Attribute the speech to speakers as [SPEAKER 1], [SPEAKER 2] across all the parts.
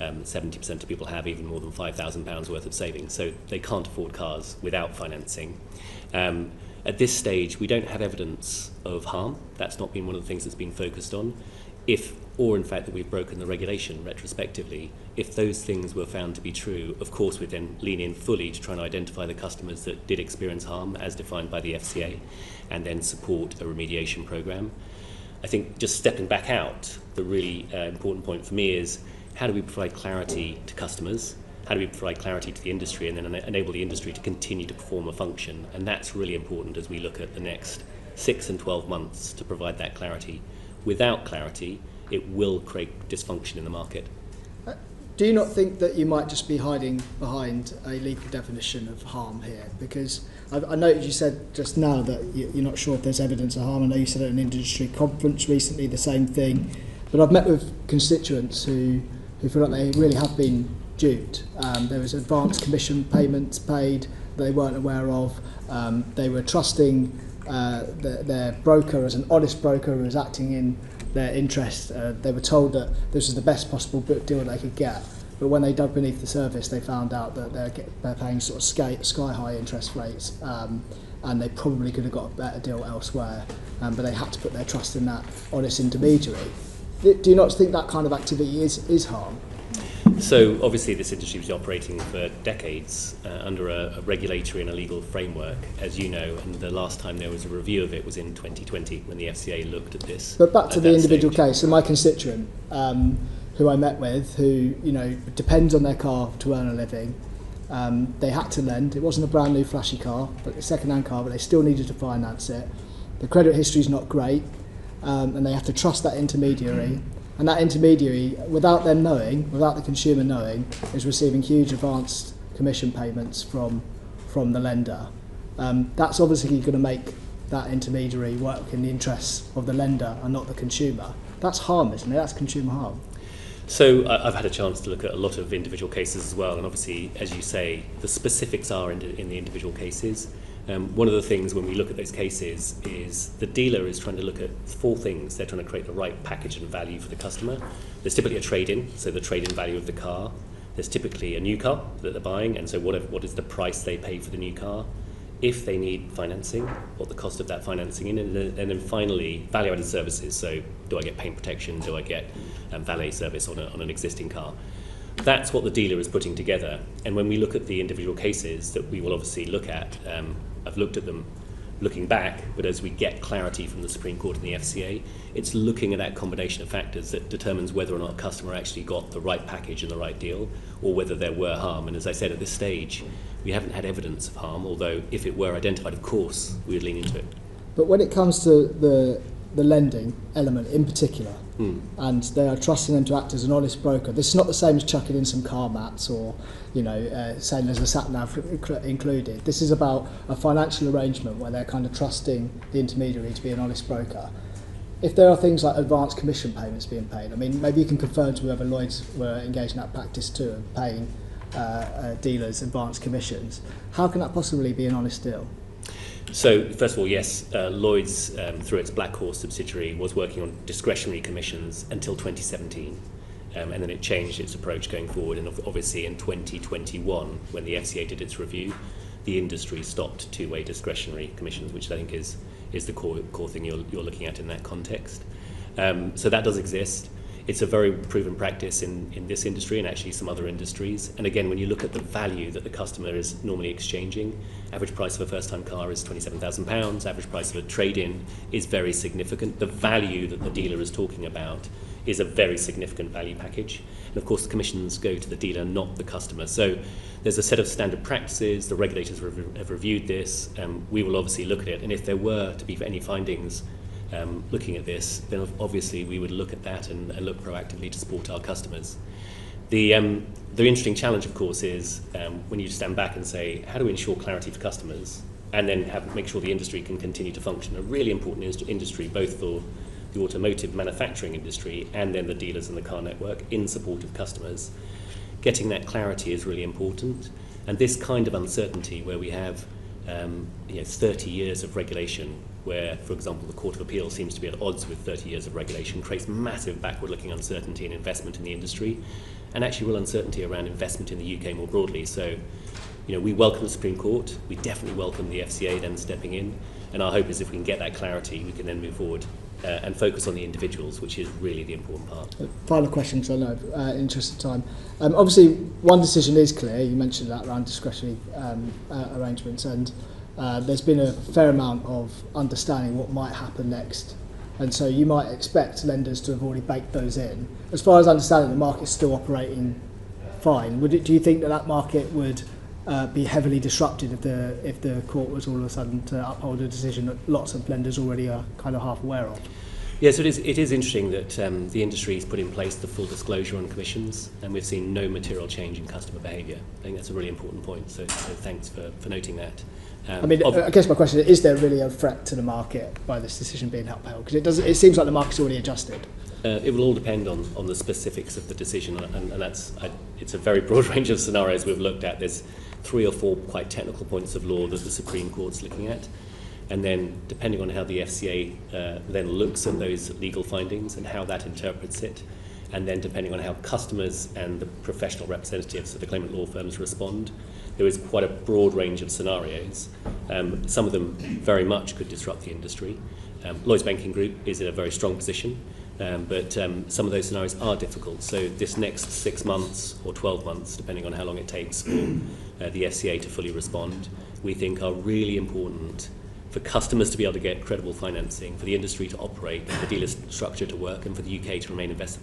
[SPEAKER 1] 70% of people have even more than £5,000 worth of savings, so they can't afford cars without financing. At this stage, we don't have evidence of harm. That's not been one of the things that's been focused on. Or in fact that we've broken the regulation retrospectively, if those things were found to be true, of course we'd then lean in fully to try and identify the customers that did experience harm as defined by the FCA, and then support a remediation programme. I think just stepping back out, the really important point for me is how do we provide clarity to customers? How do we provide clarity to the industry and then enable the industry to continue to perform a function? And that's really important as we look at the next 6 and 12 months to provide that clarity. Without clarity, it will create dysfunction in the market.
[SPEAKER 2] Do you not think that you might just be hiding behind a legal definition of harm here? Because I noticed you said just now that you're not sure if there's evidence of harm. I know you said at an industry conference recently the same thing. But I've met with constituents who feel like they really have been duped. There was advanced commission payments paid they weren't aware of. They were trusting their broker as an honest broker who was acting in their interest. They were told that this was the best possible deal they could get, but when they dug beneath the surface they found out that they're paying sort of sky high interest rates, and they probably could have got a better deal elsewhere, but they had to put their trust in that honest intermediary. Do you not think that kind of activity is harm?
[SPEAKER 1] So obviously this industry was operating for decades under a regulatory and a legal framework, as you know, and the last time there was a review of it was in 2020 when the FCA looked at this.
[SPEAKER 2] But back to the individual case, so my constituent who I met with, who depends on their car to earn a living, they had to lend. It wasn't a brand new flashy car, but a second-hand car, but they still needed to finance it. The credit history is not great, and they have to trust that intermediary. And that intermediary, without them knowing, without the consumer knowing, is receiving huge advanced commission payments from the lender. That's obviously going to make that intermediary work in the interests of the lender and not the consumer. That's harm, isn't it? That's consumer harm.
[SPEAKER 1] So I've had a chance to look at a lot of individual cases as well, and obviously, as you say, the specifics are in the individual cases. One of the things when we look at those cases is the dealer is trying to look at 4 things. They're trying to create the right package and value for the customer. There's typically a trade-in, so the trade-in value of the car. There's typically a new car that they're buying, and so what is the price they pay for the new car. If they need financing, what the cost of that financing is, and then finally value-added services. So do I get paint protection? Do I get valet service on an existing car? That's what the dealer is putting together. And when we look at the individual cases that we will obviously look at, I've looked at them looking back, but as we get clarity from the Supreme Court and the FCA, it's looking at that combination of factors that determines whether or not a customer actually got the right package and the right deal, or whether there were harm. And as I said, at this stage, we haven't had evidence of harm, although if it were identified, of course, we would lean into it.
[SPEAKER 2] But when it comes to the lending element in particular, and they are trusting them to act as an honest broker, this is not the same as chucking in some car mats or saying there's a sat-nav included. This is about a financial arrangement where they're kind of trusting the intermediary to be an honest broker. If there are things like advanced commission payments being paid, I mean, maybe you can confirm to whoever Lloyds were engaged in that practice too, of paying dealers advanced commissions. How can that possibly be an honest deal?
[SPEAKER 1] So, first of all, yes, Lloyds, through its Black Horse subsidiary, was working on discretionary commissions until 2017. And then it changed its approach going forward. And obviously in 2021, when the FCA did its review, the industry stopped two-way discretionary commissions, which I think is the core thing you're looking at in that context. So that does exist. It's a very proven practice in this industry and actually some other industries. And again, when you look at the value that the customer is normally exchanging, average price of a first-time car is £27,000, average price of a trade-in is very significant. The value that the dealer is talking about is a very significant value package. And of course, the commissions go to the dealer, not the customer. So there's a set of standard practices. The regulators have reviewed this. We will obviously look at it. And if there were to be any findings looking at this, then obviously we would look at that and look proactively to support our customers. The interesting challenge, of course, is when you stand back and say, how do we ensure clarity for customers and then make sure the industry can continue to function? A really important industry, both for the automotive manufacturing industry and then the dealers and the car network in support of customers. Getting that clarity is really important. And this kind of uncertainty where we have 30 years of regulation, where, for example, the Court of Appeal seems to be at odds with 30 years of regulation, creates massive backward-looking uncertainty and investment in the industry. and actually real uncertainty around investment in the UK more broadly. So, we welcome the Supreme Court. We definitely welcome the FCA then stepping in. And our hope is if we can get that clarity, we can then move forward and focus on the individuals, which is really the important part.
[SPEAKER 2] Final question, because I know, in interest of time. Obviously, one decision is clear. You mentioned that around discretionary arrangements, and there's been a fair amount of understanding what might happen next. And so you might expect lenders to have already baked those in. As far as I understand it, the market's still operating fine. Do you think that market would be heavily disrupted if the court was all of a sudden to uphold a decision that lots of lenders already are kind of half aware of?
[SPEAKER 1] Yes, it is interesting that the industry has put in place the full disclosure on commissions, and we've seen no material change in customer behaviour. I think that's a really important point, so thanks for noting that.
[SPEAKER 2] I guess my question is there really a threat to the market by this decision being upheld? Because it seems like the market's already adjusted.
[SPEAKER 1] It will all depend on the specifics of the decision, and it's a very broad range of scenarios we've looked at. There's 3 or 4 quite technical points of law that the Supreme Court's looking at, and then depending on how the FCA then looks at those legal findings and how that interprets it, and then depending on how customers and the professional representatives of the claimant law firms respond, there is quite a broad range of scenarios. Some of them very much could disrupt the industry. Lloyds Banking Group is in a very strong position, but some of those scenarios are difficult. So this next 6 months or 12 months, depending on how long it takes for the FCA to fully respond, we think are really important for customers to be able to get credible financing, for the industry to operate, for the dealer structure to work, and for the UK to remain investable.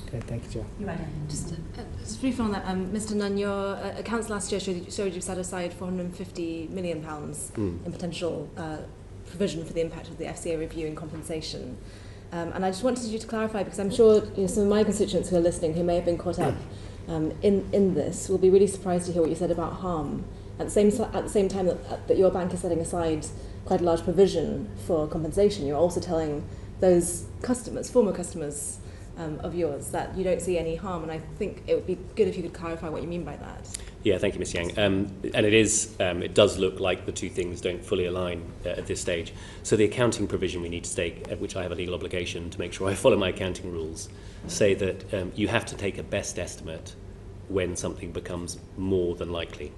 [SPEAKER 2] Okay, thank you, Joe.
[SPEAKER 3] You're right. Just brief on that, Mr. Nunn, your accounts last year showed you set aside £450 million in potential provision for the impact of the FCA review and compensation. And I just wanted you to clarify, because I'm sure some of my constituents who are listening, who may have been caught up in this, will be really surprised to hear what you said about harm. At the same time that your bank is setting aside quite a large provision for compensation, you're also telling those customers, former customers of yours, that you don't see any harm. And I think it would be good if you could clarify what you mean by that.
[SPEAKER 1] Yeah, thank you, Ms. Yang. And it does look like the two things don't fully align at this stage. So the accounting provision we need to take, at which I have a legal obligation to make sure I follow my accounting rules, say that you have to take a best estimate when something becomes more than likely.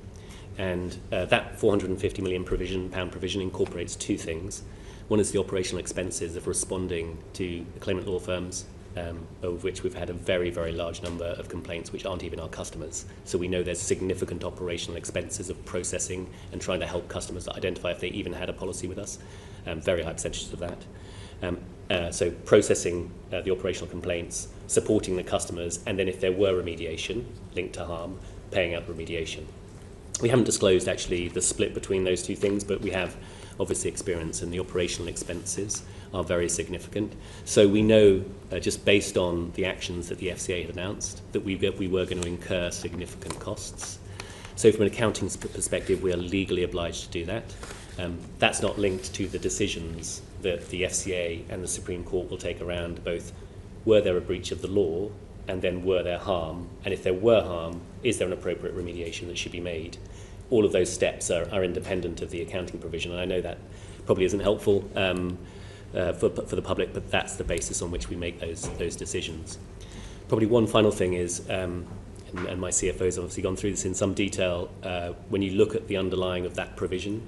[SPEAKER 1] And that £450 million pound provision incorporates 2 things. One is the operational expenses of responding to claimant law firms, of which we've had a very, very large number of complaints which aren't even our customers. So we know there's significant operational expenses of processing and trying to help customers identify if they even had a policy with us. Very high percentages of that. So processing the operational complaints, supporting the customers, and then if there were remediation linked to harm, paying out remediation. We haven't disclosed actually the split between those 2 things, but we have obviously experience, and the operational expenses are very significant. So we know, just based on the actions that the FCA had announced, that we were going to incur significant costs. So from an accounting perspective, we are legally obliged to do that. That's not linked to the decisions that the FCA and the Supreme Court will take around both were there a breach of the law, and then were there harm, and if there were harm, is there an appropriate remediation that should be made? All of those steps are independent of the accounting provision, and I know that probably isn't helpful for the public, but that's the basis on which we make those decisions. Probably one final thing is, and my CFO has obviously gone through this in some detail, when you look at the underlying of that provision,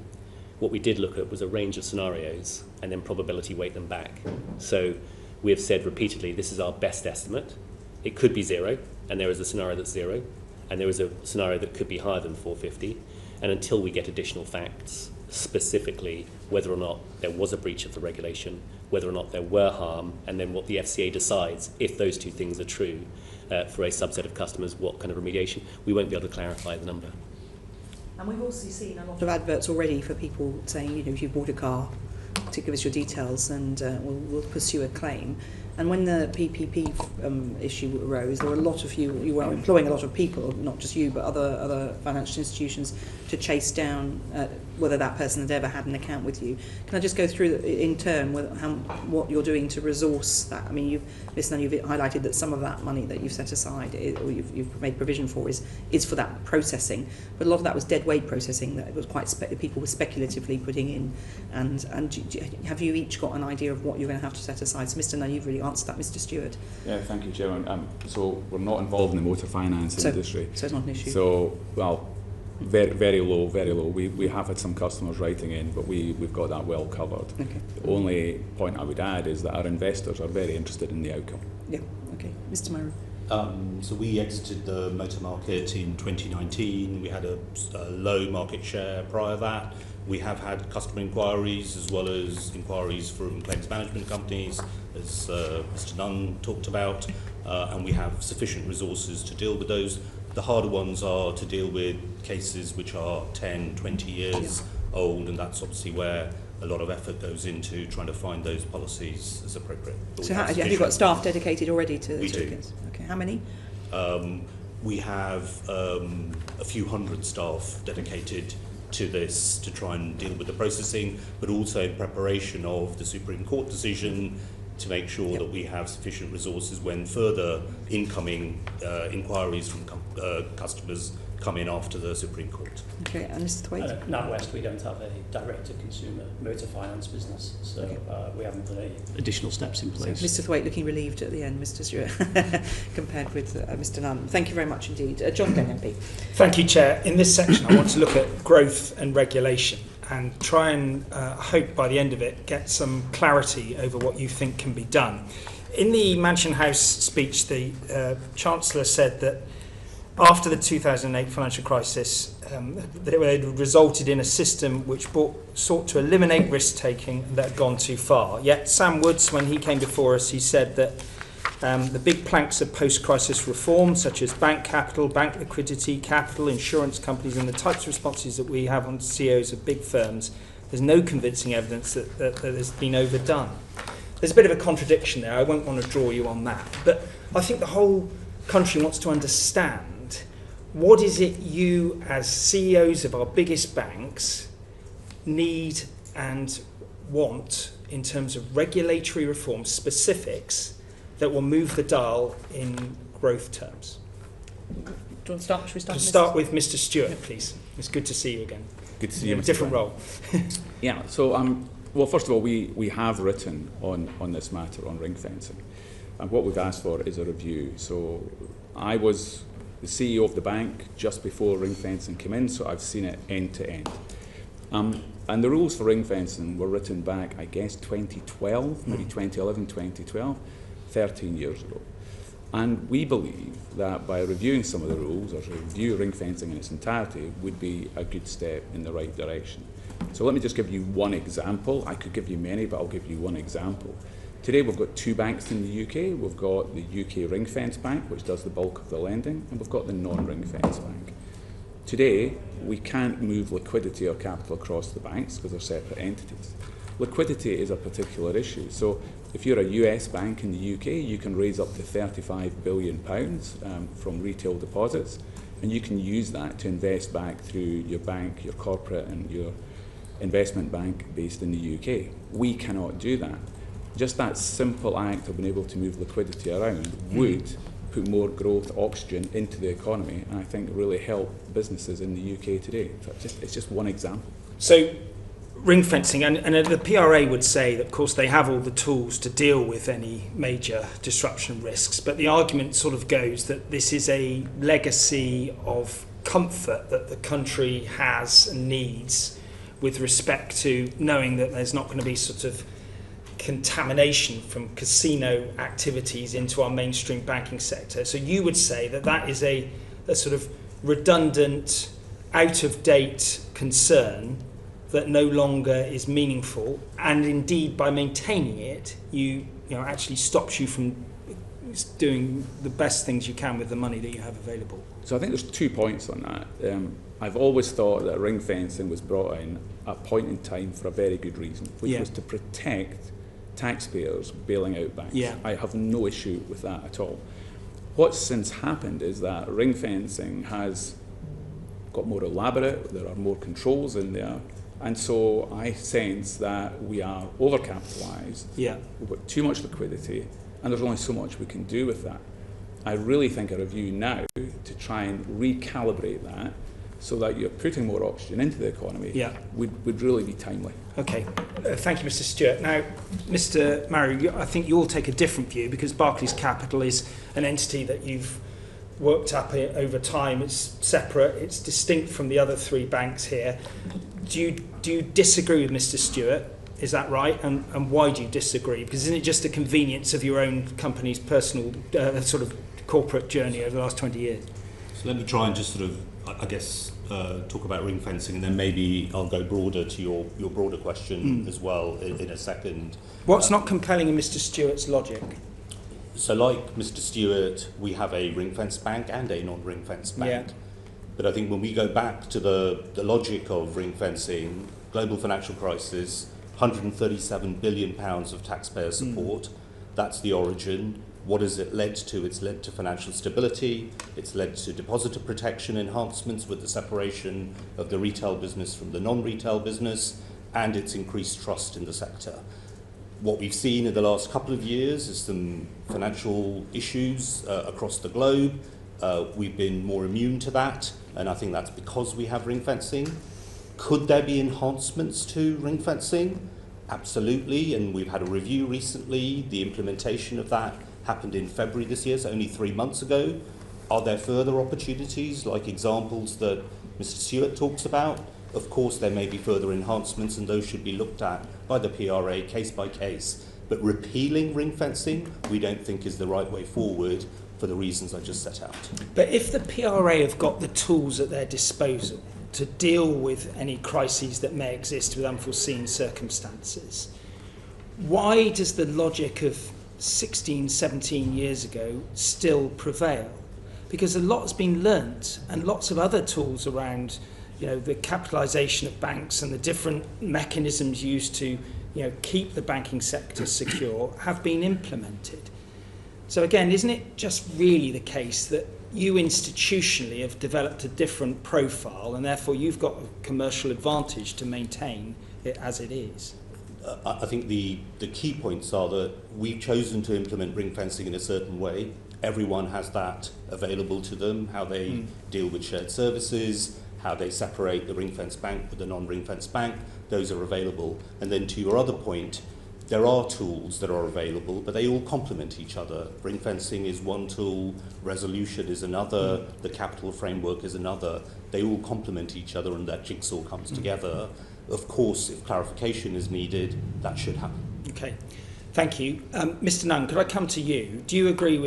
[SPEAKER 1] what we did look at was a range of scenarios and then probability weight them back. So we have said repeatedly, this is our best estimate. It could be 0, and there is a scenario that's 0, and there is a scenario that could be higher than 450. And until we get additional facts, specifically whether or not there was a breach of the regulation, whether or not there were harm, and then what the FCA decides, if those 2 things are true, for a subset of customers, what kind of remediation, we won't be able to clarify the number.
[SPEAKER 4] And we've also seen a lot of adverts already for people saying, if you bought a car, to give us your details, and we'll pursue a claim. And when the PPP issue arose, there were a lot of you were employing a lot of people, not just you, but other financial institutions, to chase down whether that person had ever had an account with you. Can I just go through in turn what you're doing to resource that? I mean, you've highlighted that some of that money that you've set aside or you've made provision for is for that processing, but a lot of that was dead weight processing that it was quite people were speculatively putting in. And have you each got an idea of what you're going to have to set aside? So, Mr. Nunn, you've really answered that. Mr. Stewart.
[SPEAKER 5] Yeah, thank you, Chairman. So we're not involved in the motor finance industry.
[SPEAKER 4] So it's not an issue.
[SPEAKER 5] So, well, very, very low, very low. We have had some customers writing in, but we've got that well covered.
[SPEAKER 4] Okay.
[SPEAKER 5] The only point I would add is that our investors are very interested in the outcome.
[SPEAKER 4] Yeah, okay. Mr. Myron.
[SPEAKER 6] So we exited the motor market in 2019. We had a low market share prior to that. We have had customer inquiries as well as inquiries from claims management companies, as Mr. Nunn talked about, and we have sufficient resources to deal with those. The harder ones are to deal with cases which are 10, 20 years old, and that's obviously where a lot of effort goes into trying to find those policies as appropriate.
[SPEAKER 4] So have you got staff dedicated already to
[SPEAKER 6] We do.
[SPEAKER 4] Okay, how many?
[SPEAKER 6] We have a few hundred staff dedicated to this to try and deal with the processing, but also in preparation of the Supreme Court decision to make sure that we have sufficient resources when further incoming inquiries from customers come in after the Supreme Court.
[SPEAKER 4] Okay, and Mr. Thwaite?
[SPEAKER 7] NatWest, we don't have a direct-to-consumer motor finance business, so we haven't put any additional steps in place.
[SPEAKER 4] So Mr. Thwaite looking relieved at the end, Mr. Stewart, compared with Mr. Nunn. Thank you very much indeed. John Glenn, MP.
[SPEAKER 8] Thank you, Chair. In this section, I want to look at growth and regulation and try and hope by the end of it get some clarity over what you think can be done. In the Mansion House speech, the Chancellor said that after the 2008 financial crisis, that it had resulted in a system which sought to eliminate risk-taking that had gone too far. Yet Sam Woods, when he came before us, he said that the big planks of post-crisis reform, such as bank capital, bank liquidity, capital, insurance companies, and the types of responses that we have on CEOs of big firms, there's no convincing evidence that has been overdone. There's a bit of a contradiction there. I won't want to draw you on that. But I think the whole country wants to understand what is it you, as CEOs of our biggest banks, need and want in terms of regulatory reform specifics that will move the dial in growth terms?
[SPEAKER 4] Do you want to start? Should we start?
[SPEAKER 8] Start with Mr. Stewart, please. It's good to see you again.
[SPEAKER 5] Good to see you,
[SPEAKER 8] in a
[SPEAKER 5] Mr.
[SPEAKER 8] different
[SPEAKER 5] Brown.
[SPEAKER 8] role.
[SPEAKER 5] Yeah, so, well, first of all, we have written on this matter, on ring fencing. And what we've asked for is a review. So I was the CEO of the bank just before ring fencing came in, so I've seen it end to end. And the rules for ring fencing were written back, I guess, 2012, maybe 2011, 2012, 13 years ago. And we believe that by reviewing some of the rules, or to review ring fencing in its entirety, would be a good step in the right direction. So let me just give you one example. I could give you many, but I'll give you one example. Today we've got two banks in the UK. We've got the UK ring fence bank, which does the bulk of the lending, and we've got the non-ring fence bank. Today, we can't move liquidity or capital across the banks because they're separate entities. Liquidity is a particular issue. So if you're a US bank in the UK, you can raise up to £35 billion from retail deposits, and you can use that to invest back through your bank, your corporate and your investment bank based in the UK. We cannot do that. Just that simple act of being able to move liquidity around would put more growth, oxygen into the economy, and I think really help businesses in the UK today. It's just one example.
[SPEAKER 8] So ring fencing, and the PRA would say that, of course, they have all the tools to deal with any major disruption risks, but the argument sort of goes that this is a legacy of comfort that the country has and needs with respect to knowing that there's not going to be sort of contamination from casino activities into our mainstream banking sector. So you would say that that is a sort of redundant, out-of-date concern that no longer is meaningful, and indeed by maintaining it, you know actually stops you from doing the best things you can with the money that you have available.
[SPEAKER 5] So I think there's 2 points on that. I've always thought that ring fencing was brought in at a point in time for a very good reason, which was to protect taxpayers bailing out banks.
[SPEAKER 8] Yeah.
[SPEAKER 5] I have no issue with that at all. What's since happened is that ring fencing has got more elaborate, there are more controls in there, And so I sense that we are overcapitalised, we've got too much liquidity, and there's only so much we can do with that. I really think a review now to try and recalibrate that so that you're putting more oxygen into the economy would really be timely.
[SPEAKER 8] Okay, thank you, Mr. Stewart. Now, Mr. Maru, I think you'll take a different view because Barclays Capital is an entity that you've worked up over time. It's separate, it's distinct from the other three banks here. Do you disagree with Mr. Stewart? Is that right? And why do you disagree? Because isn't it just a convenience of your own company's personal sort of corporate journey over the last 20 years?
[SPEAKER 6] So let me try and just sort of, I guess, talk about ring fencing, and then maybe I'll go broader to your broader question as well in a second.
[SPEAKER 8] What's not compelling in Mr. Stewart's logic?
[SPEAKER 6] So like Mr. Stewart, we have a ring-fenced bank and a non-ring-fenced bank.
[SPEAKER 8] Yeah.
[SPEAKER 6] But I think when we go back to the logic of ring-fencing, global financial crisis, £137 billion of taxpayer support, that's the origin. What has it led to? It's led to financial stability, it's led to depositor protection enhancements with the separation of the retail business from the non-retail business, and it's increased trust in the sector. What we've seen in the last couple of years is some financial issues across the globe. We've been more immune to that, and I think that's because we have ring fencing. Could there be enhancements to ring fencing? Absolutely, and we've had a review recently. The implementation of that happened in February this year, so only 3 months ago. Are there further opportunities, like examples that Mr. Stewart talks about? Of course, there may be further enhancements, and those should be looked at by the PRA case by case. But repealing ring fencing, we don't think is the right way forward for the reasons I just set out.
[SPEAKER 8] But if the PRA have got the tools at their disposal to deal with any crises that may exist with unforeseen circumstances, why does the logic of 16, 17 years ago still prevail? Because a lot has been learnt, and lots of other tools around, the capitalisation of banks and the different mechanisms used to, keep the banking sector secure have been implemented. So again, isn't it just really the case that you institutionally have developed a different profile, and therefore you've got a commercial advantage to maintain it as it is?
[SPEAKER 6] I think the key points are that we've chosen to implement ring fencing in a certain way. Everyone has that available to them, how they deal with shared services, how they separate the ring-fenced bank with the non-ring-fenced bank. Those are available. And then to your other point, there are tools that are available, but they all complement each other. Ring fencing is one tool, resolution is another, the capital framework is another. They all complement each other, and that jigsaw comes together. Of course, if clarification is needed, that should happen.
[SPEAKER 8] Okay, thank you. Mr. Nunn, could I come to you? Do you agree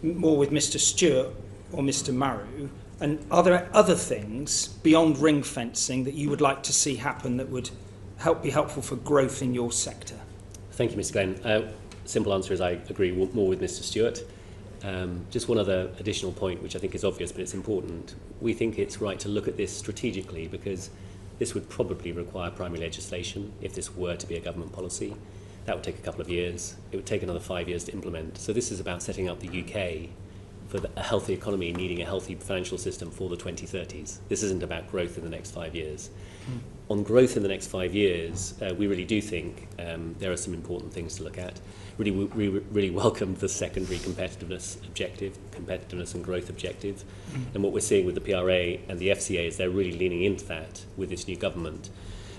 [SPEAKER 8] more with Mr. Stewart or Mr. Maru? And are there other things beyond ring fencing that you would like to see happen that would be helpful for growth in your sector?
[SPEAKER 1] Thank you, Mr. Glenn. Simple answer is I agree more with Mr. Stewart. Just one other additional point, which I think is obvious, but it's important. We think it's right to look at this strategically, because this would probably require primary legislation if this were to be a government policy. That would take a couple of years. It would take another 5 years to implement. So this is about setting up the UK for a healthy economy needing a healthy financial system for the 2030s. This isn't about growth in the next 5 years. On growth in the next 5 years, we really do think there are some important things to look at. We really welcomed the secondary competitiveness and growth objective. And what we're seeing with the PRA and the FCA is they're really leaning into that with this new government.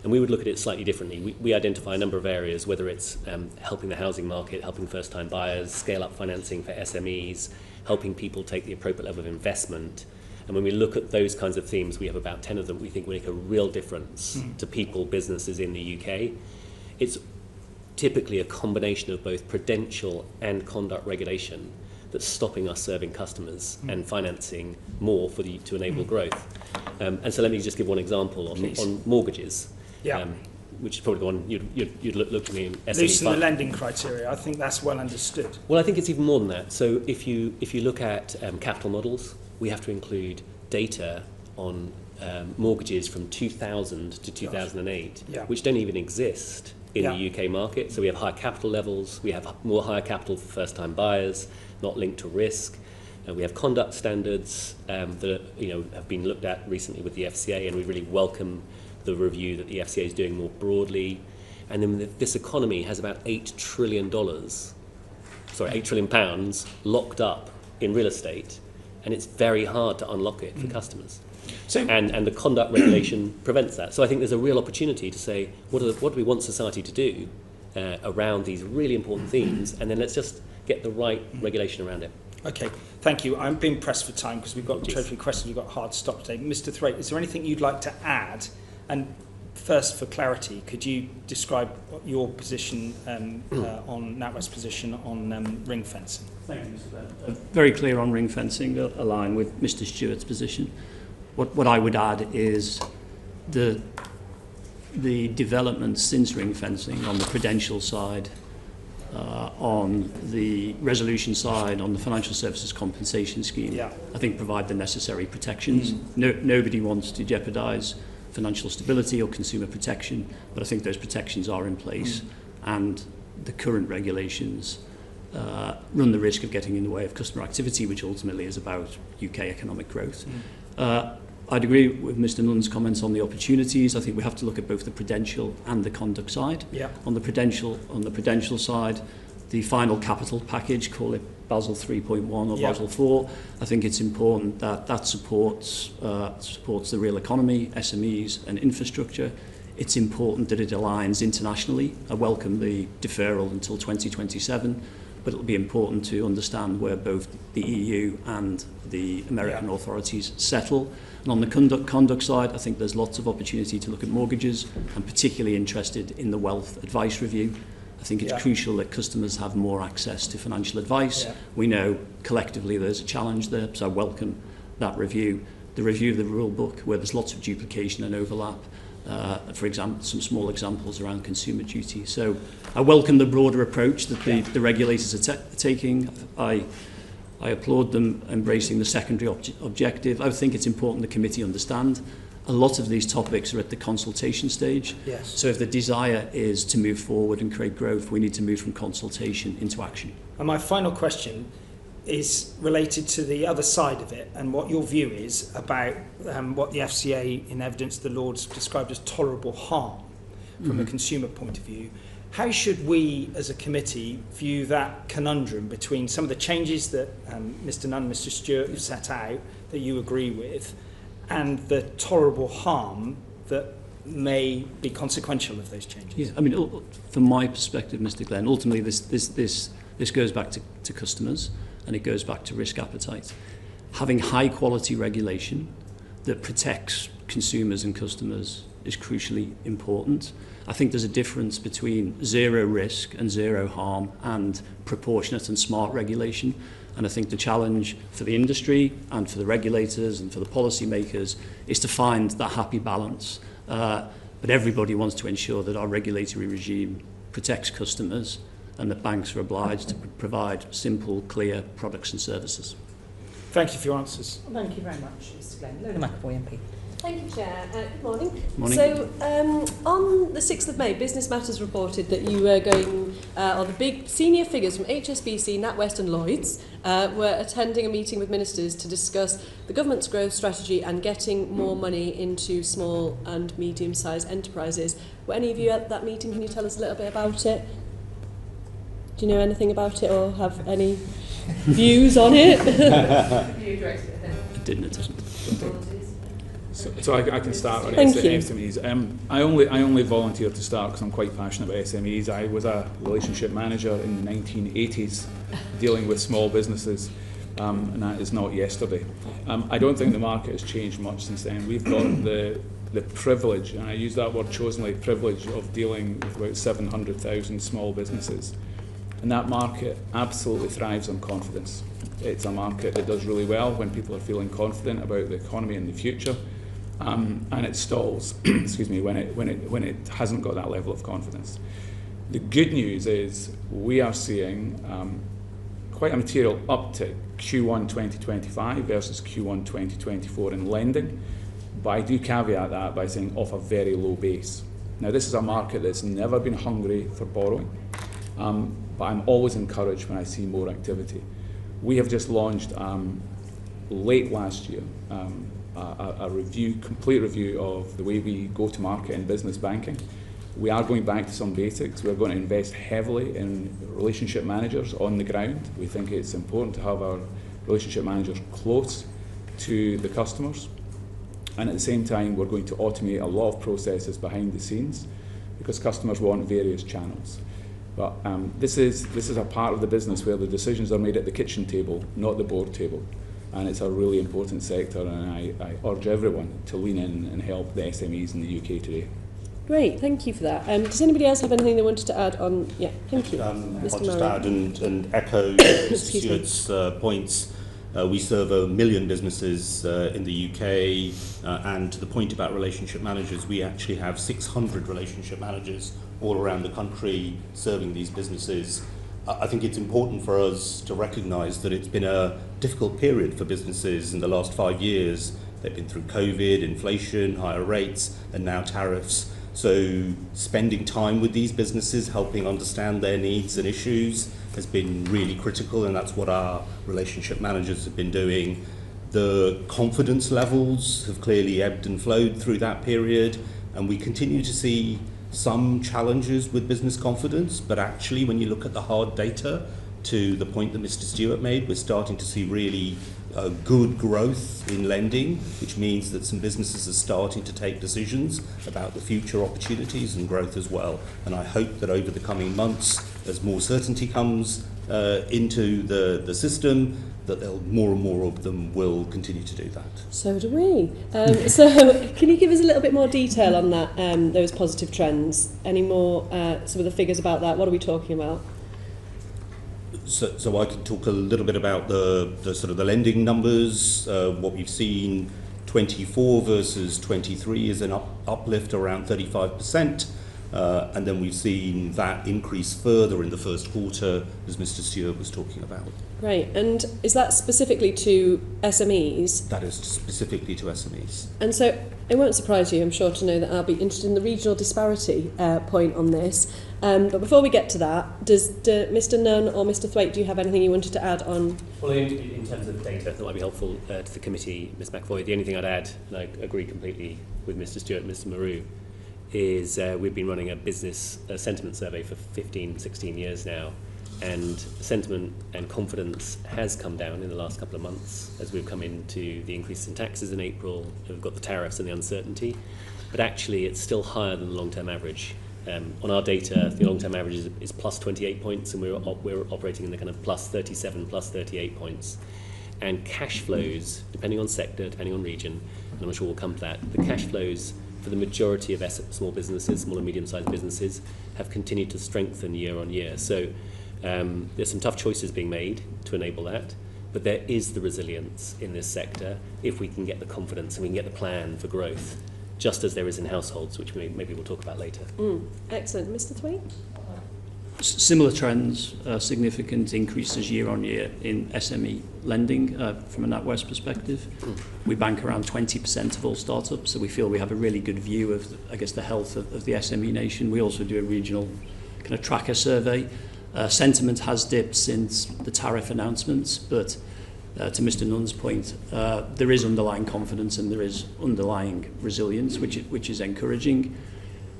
[SPEAKER 1] And we would look at it slightly differently. We identify a number of areas, whether it's helping the housing market, helping first-time buyers, scale up financing for SMEs, helping people take the appropriate level of investment. And when we look at those kinds of themes, we have about 10 of them we think will make a real difference to people, businesses in the UK. It's typically a combination of both prudential and conduct regulation that's stopping us serving customers and financing more to enable growth. And so let me just give one example on mortgages. Which is probably the one you'd look to me in SME.
[SPEAKER 8] Loosen the lending criteria. I think that's well understood.
[SPEAKER 1] Well, I think it's even more than that. So if you look at capital models, we have to include data on mortgages from 2000 to 2008, which don't even exist in the UK market. So we have high capital levels. We have higher capital for first-time buyers, not linked to risk. We have conduct standards that have been looked at recently with the FCA, and we really welcome the review that the FCA is doing more broadly. And then this economy has about £8 trillion locked up in real estate, and it's very hard to unlock it for customers.
[SPEAKER 8] So,
[SPEAKER 1] And the conduct regulation prevents that. So I think there's a real opportunity to say, what do we want society to do around these really important themes, and then let's just get the right regulation around it.
[SPEAKER 8] okay, thank you. I'm being pressed for time because we've got Treasury questions, we've got a hard stop today. Mr. Thwaite, is there anything you'd like to add? And first, for clarity, could you describe your position on NatWest's position on ring fencing?
[SPEAKER 7] Thank you, Mr. Blair. Very clear on ring fencing, align with Mr. Stewart's position. What I would add is the developments since ring fencing on the prudential side, on the resolution side, on the financial services compensation scheme, I think provide the necessary protections. Nobody wants to jeopardise financial stability or consumer protection, but I think those protections are in place, and the current regulations run the risk of getting in the way of customer activity, which ultimately is about UK economic growth. I'd agree with Mr. Nunn's comments on the opportunities. I think we have to look at both the prudential and the conduct side. On the prudential side, the final capital package, call it Basel 3.1 or Basel 4, I think it's important that that supports the real economy, SMEs and infrastructure. It's important that it aligns internationally. I welcome the deferral until 2027, but it'll be important to understand where both the EU and the American authorities settle. And on the conduct side, I think there's lots of opportunity to look at mortgages. I'm particularly interested in the wealth advice review. I think it's crucial that customers have more access to financial advice. We know collectively there's a challenge there, so I welcome that review. The review of the rule book, where there's lots of duplication and overlap. For example, some small examples around consumer duty. So I welcome the broader approach that the regulators are taking. I applaud them embracing the secondary objective. I think it's important the committee understand a lot of these topics are at the consultation stage. So if the desire is to move forward and create growth, we need to move from consultation into action.
[SPEAKER 8] And my final question is related to the other side of it, and what your view is about what the FCA, in evidence of the Lords, described as tolerable harm from a consumer point of view. How should we, as a committee, view that conundrum between some of the changes that Mr. Nunn and Mr. Stewart have set out that you agree with, and the tolerable harm that may be consequential of those changes?
[SPEAKER 7] I mean, from my perspective, Mr. Glenn, ultimately this goes back to customers, and it goes back to risk appetite. Having high quality regulation that protects consumers and customers is crucially important. I think there's a difference between zero risk and zero harm and proportionate and smart regulation. And I think the challenge for the industry and for the regulators and for the policymakers is to find that happy balance. But everybody wants to ensure that our regulatory regime protects customers and that banks are obliged to provide simple, clear products and services.
[SPEAKER 8] Thank you for your answers.
[SPEAKER 4] Thank you very much, Mr. Glenn. Lola McAvoy MP.
[SPEAKER 3] Thank you, Chair. Good morning.
[SPEAKER 7] Morning.
[SPEAKER 3] So, on the 6th of May, Business Matters reported that you were going, or the big senior figures from HSBC, NatWest and Lloyds were attending a meeting with ministers to discuss the government's growth strategy and getting more money into small and medium-sized enterprises. Were any of you at that meeting? Can you tell us a little bit about it? Do you know anything about it or have any views on it?
[SPEAKER 7] I didn't attend.
[SPEAKER 5] So I can start on
[SPEAKER 3] Thank you.
[SPEAKER 5] SMEs. I only volunteered to start because I'm quite passionate about SMEs. I was a relationship manager in the 1980s dealing with small businesses, and that is not yesterday. I don't think the market has changed much since then. We've got the privilege, and I use that word chosenly, privilege of dealing with about 700,000 small businesses. And that market absolutely thrives on confidence. It's a market that does really well when people are feeling confident about the economy in the future, and it stalls excuse me, when it hasn't got that level of confidence. The good news is we are seeing quite a material uptick Q1 2025 versus Q1 2024 in lending, but I do caveat that by saying off a very low base. Now, this is a market that's never been hungry for borrowing, but I'm always encouraged when I see more activity. We have just launched late last year a review, complete review of the way we go to market in business banking. We are going back to some basics. We're going to invest heavily in relationship managers on the ground. We think it's important to have our relationship managers close to the customers. And at the same time, we're going to automate a lot of processes behind the scenes because customers want various channels. But this is a part of the business where the decisions are made at the kitchen table, not the board table. And it's a really important sector, and I urge everyone to lean in and help the SMEs in the UK today.
[SPEAKER 9] Great, thank you for that. Does anybody else have anything they wanted to add on? Yeah, thank you.
[SPEAKER 6] I'll
[SPEAKER 9] Mr.
[SPEAKER 6] just
[SPEAKER 9] Murray.
[SPEAKER 6] add and echo Mr. Stewart's points. We serve 1 million businesses in the UK, and to the point about relationship managers, we actually have 600 relationship managers all around the country serving these businesses. I think it's important for us to recognise that it's been a difficult period for businesses in the last 5 years. They've been through COVID, inflation, higher rates, and now tariffs. So spending time with these businesses, helping understand their needs and issues has been really critical, and that's what our relationship managers have been doing. The confidence levels have clearly ebbed and flowed through that period, and we continue to see some challenges with business confidence, but actually when you look at the hard data, to the point that Mr. Stewart made, we're starting to see really good growth in lending, which means that some businesses are starting to take decisions about the future opportunities and growth as well. And I hope that over the coming months, as more certainty comes into the system, that more and more of them will continue to do that.
[SPEAKER 9] So do we. So can you give us a little bit more detail on that, those positive trends? Any more, some of the figures about that? What are we talking about?
[SPEAKER 6] So I can talk a little bit about the sort of the lending numbers. What we've seen 24 versus 23 is an uplift around 35%. And then we've seen that increase further in the first quarter, as Mr. Stewart was talking about.
[SPEAKER 9] Right, and is that specifically to SMEs?
[SPEAKER 6] That is specifically to SMEs.
[SPEAKER 9] And so it won't surprise you, I'm sure, to know that I'll be interested in the regional disparity point on this. But before we get to that, does Mr. Nunn or Mr. Thwaite, do you have anything you wanted to add on?
[SPEAKER 1] Well, in terms of data, that might be helpful to the committee, Ms. McFoy. The only thing I'd add, and I agree completely with Mr. Stewart and Mr. Maru, is we've been running a business sentiment survey for 15, 16 years now, and sentiment and confidence has come down in the last couple of months as we've come into the increase in taxes in April, we've got the tariffs and the uncertainty, but actually it's still higher than the long-term average. On our data, the long-term average is plus 28 points, and we're operating in the kind of plus 37, plus 38 points. And cash flows, depending on sector, depending on region, and I'm sure we'll come to that, the cash flows for the majority of small businesses, small and medium-sized businesses, have continued to strengthen year on year. So there's some tough choices being made to enable that, but there is the resilience in this sector if we can get the confidence and we can get the plan for growth, just as there is in households, which maybe we'll talk about later.
[SPEAKER 9] Excellent. Mr. Thwaite?
[SPEAKER 7] Similar trends, significant increases year on year in SME lending from a NatWest perspective. We bank around 20% of all startups, so we feel we have a really good view of, the health of the SME nation. We also do a regional kind of tracker survey. Sentiment has dipped since the tariff announcements, but to Mr. Nunn's point, there is underlying confidence and there is underlying resilience, which is encouraging.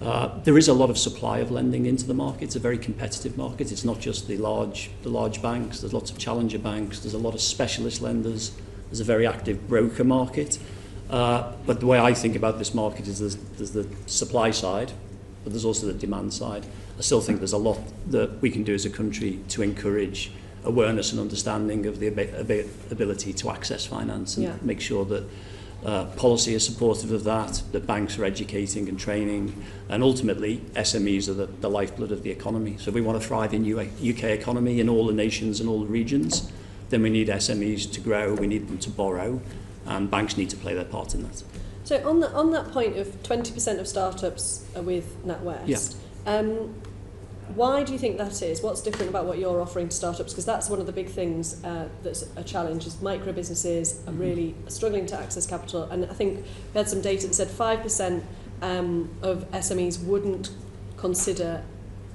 [SPEAKER 7] There is a lot of supply of lending into the market. It's a very competitive market. It's not just the large banks. There's lots of challenger banks. There's a lot of specialist lenders. There's a very active broker market. But the way I think about this market is there's the supply side, but there's also the demand side. I still think there's a lot that we can do as a country to encourage awareness and understanding of the ability to access finance and make sure that policy is supportive of that banks are educating and training, and ultimately SMEs are the lifeblood of the economy. So if we want to thrive in UK economy in all the nations and all the regions, then we need SMEs to grow, we need them to borrow, and banks need to play their part in that.
[SPEAKER 9] So on that point of 20% of startups are with NatWest, why do you think that is? What's different about what you're offering to startups? Because that's one of the big things that's a challenge, is micro businesses are really struggling to access capital. And I think we had some data that said 5% of SMEs wouldn't consider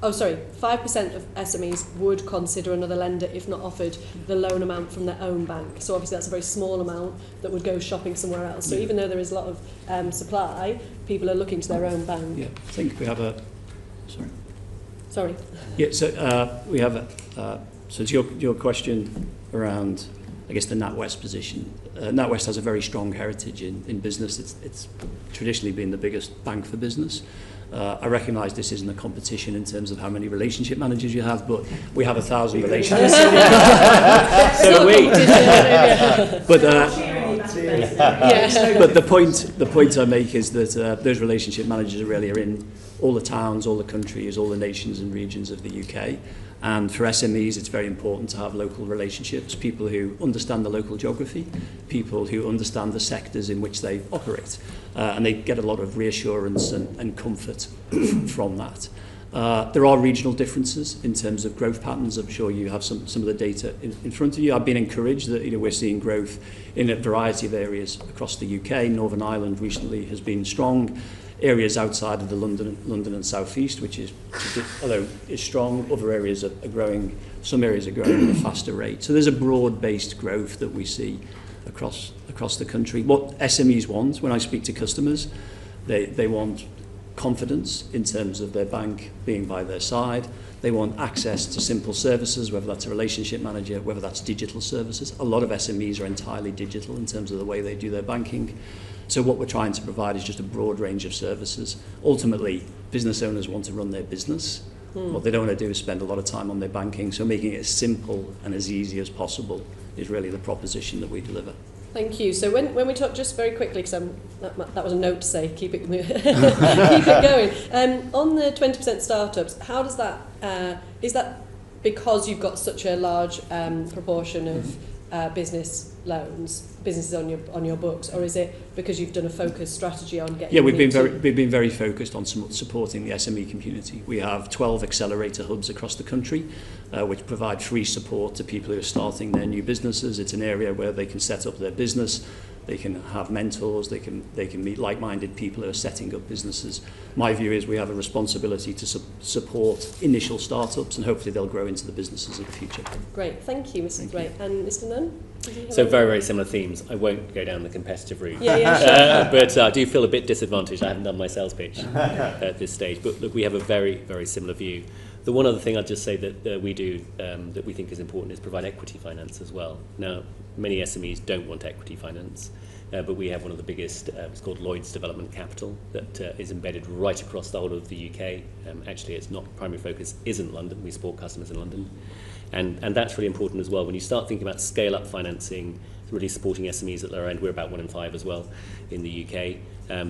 [SPEAKER 9] 5% of SMEs would consider another lender if not offered the loan amount from their own bank. So obviously that's a very small amount that would go shopping somewhere else. So even though there is a lot of supply, people are looking to their own bank.
[SPEAKER 7] Yeah, I think we have a...
[SPEAKER 9] Sorry.
[SPEAKER 7] Yeah, so we have so to your question around, I guess, the NatWest position. NatWest has a very strong heritage in business. It's traditionally been the biggest bank for business. I recognise this isn't a competition in terms of how many relationship managers you have, but we have 1,000 relationships. So we. But the point I make is that those relationship managers really are in all the towns, all the countries, all the nations and regions of the UK. And for SMEs, it's very important to have local relationships, people who understand the local geography, people who understand the sectors in which they operate. And they get a lot of reassurance and comfort from that. There are regional differences in terms of growth patterns. I'm sure you have some of the data in front of you. I've been encouraged that we're seeing growth in a variety of areas across the UK. Northern Ireland recently has been strong. Areas outside of the London and South East, which is, although is strong, other areas are growing. Some areas are growing at a faster rate. So there's a broad-based growth that we see across the country. What SMEs want, when I speak to customers, they want confidence in terms of their bank being by their side. They want access to simple services, whether that's a relationship manager, whether that's digital services. A lot of SMEs are entirely digital in terms of the way they do their banking. So what we're trying to provide is just a broad range of services. Ultimately, business owners want to run their business. What they don't want to do is spend a lot of time on their banking. So making it as simple and as easy as possible is really the proposition that we deliver.
[SPEAKER 9] Thank you. So when we talk, just very quickly, because that was a note to say, keep it keep it going. On the 20% startups, how does that, is that because you've got such a large proportion of business loans, businesses on your books, or is it because you've done a focused strategy on getting? Yeah,
[SPEAKER 7] we've been very focused on supporting the SME community. We have 12 accelerator hubs across the country, which provide free support to people who are starting their new businesses. It's an area where they can set up their business. They can have mentors, they can meet like-minded people who are setting up businesses. My view is we have a responsibility to support initial startups, and hopefully they'll grow into the businesses of the future.
[SPEAKER 9] Great, thank you, Mrs. Wright. And Mr. Nunn?
[SPEAKER 1] So very similar themes. I won't go down the competitive route.
[SPEAKER 9] Sure.
[SPEAKER 1] But I do feel a bit disadvantaged. I haven't done my sales pitch at this stage. But look, we have a very, very similar view. The one other thing I'd just say that we do that we think is important is provide equity finance as well. Now, many SMEs don't want equity finance, but we have one of the biggest, it's called Lloyds Development Capital, that is embedded right across the whole of the UK. Actually, its not primary focus isn't London. We support customers in London. And that's really important as well. When you start thinking about scale-up financing, really supporting SMEs at lower end, we're about 1 in 5 as well in the UK.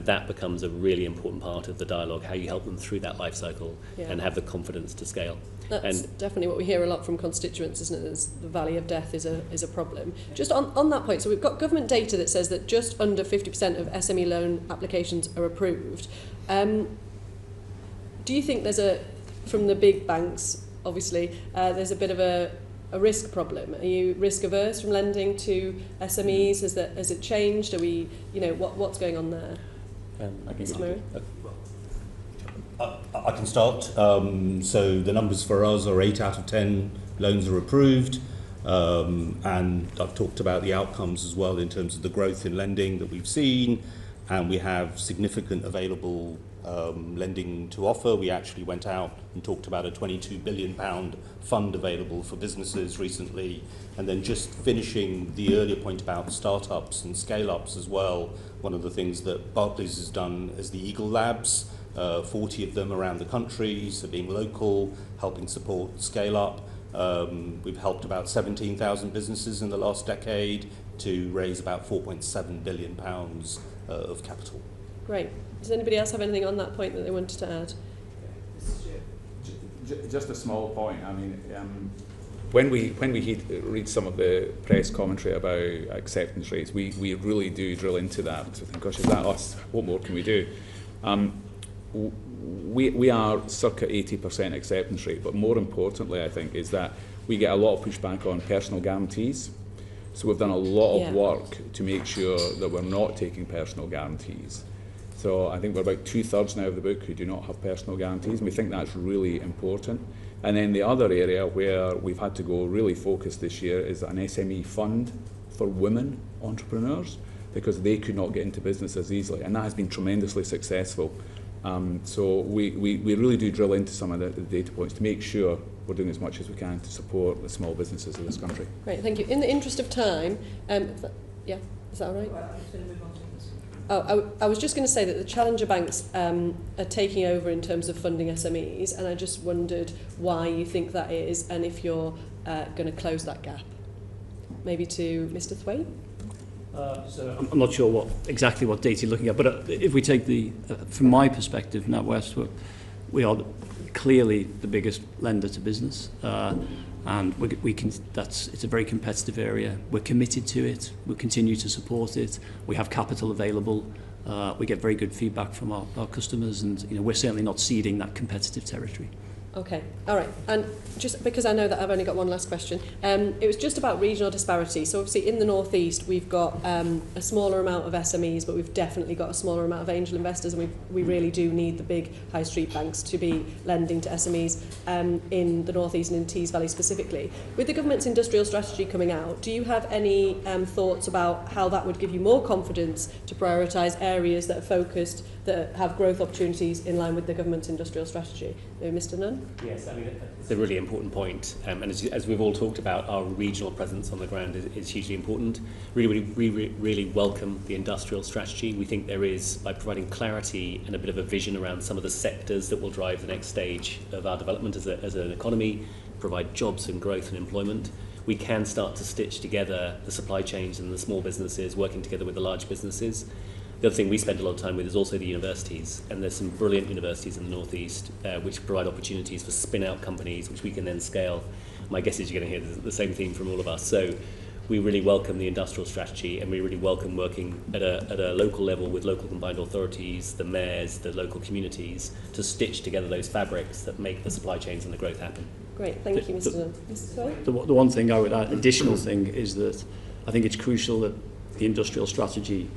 [SPEAKER 1] That becomes a really important part of the dialogue, how you help them through that life cycle and have the confidence to scale.
[SPEAKER 9] That's definitely what we hear a lot from constituents, isn't it? The valley of death is a problem. Just on that point, so we've got government data that says that just under 50% of SME loan applications are approved. Do you think from the big banks, obviously, there's a bit of a risk problem? Are you risk averse from lending to SMEs? Has it changed? Are we, what's going on there?
[SPEAKER 6] I can start. So the numbers for us are 8 out of 10 loans are approved. And I've talked about the outcomes as well in terms of the growth in lending that we've seen. And we have significant available lending to offer. We actually went out and talked about a £22 billion fund available for businesses recently. And then just finishing the earlier point about startups and scale-ups as well, one of the things that Barclays has done is the Eagle Labs, 40 of them around the country, so being local, helping support scale-up. We've helped about 17,000 businesses in the last decade to raise about £4.7 billion of capital.
[SPEAKER 9] Great. Does anybody else have anything on that point that they wanted to add?
[SPEAKER 5] Just a small point. I mean, when we read some of the press commentary about acceptance rates, we really do drill into that because we think, gosh, is that us? What more can we do? We are circa 80% acceptance rate, but more importantly, I think, is that we get a lot of pushback on personal guarantees. So we've done a lot of work to make sure that we're not taking personal guarantees. So I think we're about 2/3 now of the book who do not have personal guarantees, and we think that's really important. And then the other area where we've had to go really focused this year is an SME fund for women entrepreneurs, because they could not get into business as easily, and that has been tremendously successful. So we really do drill into some of the data points to make sure we're doing as much as we can to support the small businesses of this country.
[SPEAKER 9] Great, thank you. In the interest of time, yeah, is that all right? Oh, I was just going to say that the challenger banks are taking over in terms of funding SMEs, and I just wondered why you think that is, and if you're going to close that gap. Maybe to Mr. Thwaite?
[SPEAKER 7] So I'm not sure exactly what data you're looking at, but if we take from my perspective, NatWest, we are clearly the biggest lender to business, and it's a very competitive area. We're committed to it. We'll continue to support it. We have capital available. We get very good feedback from our customers, and we're certainly not ceding that competitive territory.
[SPEAKER 9] Okay, all right. And just because I know that I've only got one last question, it was just about regional disparity. So obviously in the North East, we've got a smaller amount of SMEs, but we've definitely got a smaller amount of angel investors, and we really do need the big high street banks to be lending to SMEs in the North East and in Tees Valley specifically. With the government's industrial strategy coming out, do you have any thoughts about how that would give you more confidence to prioritise areas that are focused, that have growth opportunities in line with the government's industrial strategy? Mr. Nunn?
[SPEAKER 1] Yes, I mean, it's a really important point. And as we've all talked about, our regional presence on the ground is hugely important. We really welcome the industrial strategy. We think there is, by providing clarity and a bit of a vision around some of the sectors that will drive the next stage of our development as an economy, provide jobs and growth and employment, we can start to stitch together the supply chains and the small businesses working together with the large businesses. The other thing we spend a lot of time with is also the universities, and there's some brilliant universities in the North East which provide opportunities for spin-out companies which we can then scale. My guess is you're going to hear the same theme from all of us. So we really welcome the industrial strategy, and we really welcome working at a local level with local combined authorities, the mayors, the local communities, to stitch together those fabrics that make the supply chains and the growth happen.
[SPEAKER 9] Great, thank you, Mr. Nunn. Mr. Thwaite?
[SPEAKER 7] The one thing I would add, additional thing, is that I think it's crucial that the industrial strategy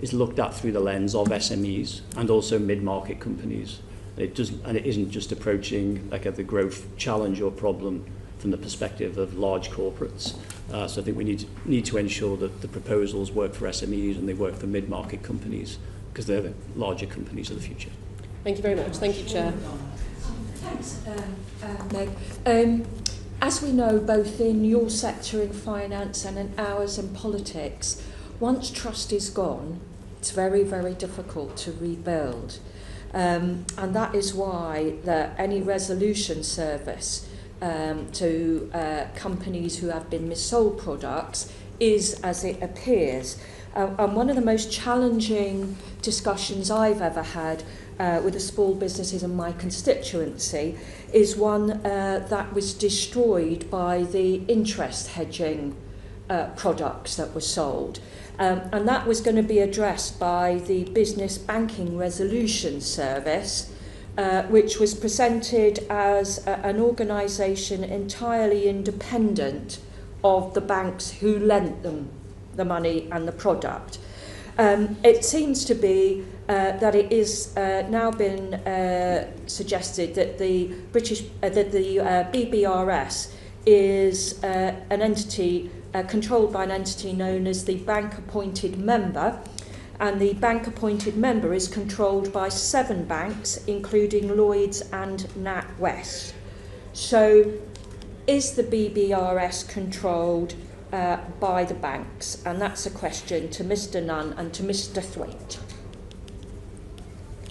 [SPEAKER 7] is looked at through the lens of SMEs and also mid-market companies. It isn't just approaching the growth challenge or problem from the perspective of large corporates. So I think we need to ensure that the proposals work for SMEs and they work for mid-market companies, because they're the larger companies of the future.
[SPEAKER 9] Thank you very much. Thank you, Chair.
[SPEAKER 10] Thanks, Meg. As we know, both in your sector in finance and in ours in politics, once trust is gone, it's very, very difficult to rebuild. And that is why any resolution service to companies who have been missold products is as it appears. And one of the most challenging discussions I've ever had with the small businesses in my constituency is one that was destroyed by the interest hedging products that were sold. And that was going to be addressed by the Business Banking Resolution Service, which was presented as an organisation entirely independent of the banks who lent them the money and the product. It seems to be that it is now been suggested that the BBRS is an entity controlled by an entity known as the Bank Appointed Member, and the Bank Appointed Member is controlled by 7 banks, including Lloyds and NatWest. So is the BBRS controlled by the banks? And that's a question to Mr. Nunn and to Mr. Thwaite.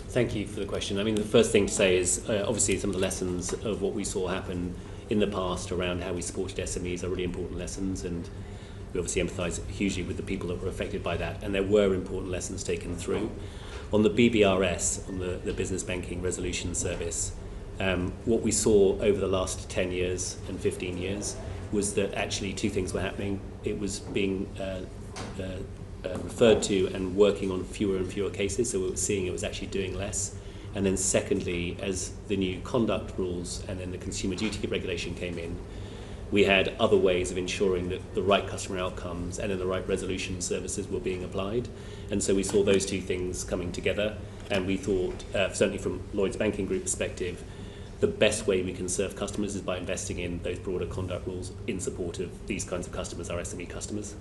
[SPEAKER 1] Thank you for the question. I mean, the first thing to say is obviously some of the lessons of what we saw happen in the past around how we supported SMEs are really important lessons, and we obviously empathise hugely with the people that were affected by that, and there were important lessons taken through. On the BBRS, on the Business Banking Resolution Service, what we saw over the last 10 years and 15 years was that actually 2 things were happening. It was being referred to and working on fewer and fewer cases, so we were seeing it was actually doing less. And then secondly, as the new conduct rules and then the consumer duty regulation came in, We had other ways of ensuring that the right customer outcomes and then the right resolution services were being applied. And so we saw those two things coming together, and we thought, certainly from Lloyds Banking Group perspective, the best way we can serve customers is by investing in those broader conduct rules in support of these kinds of customers, our SME customers.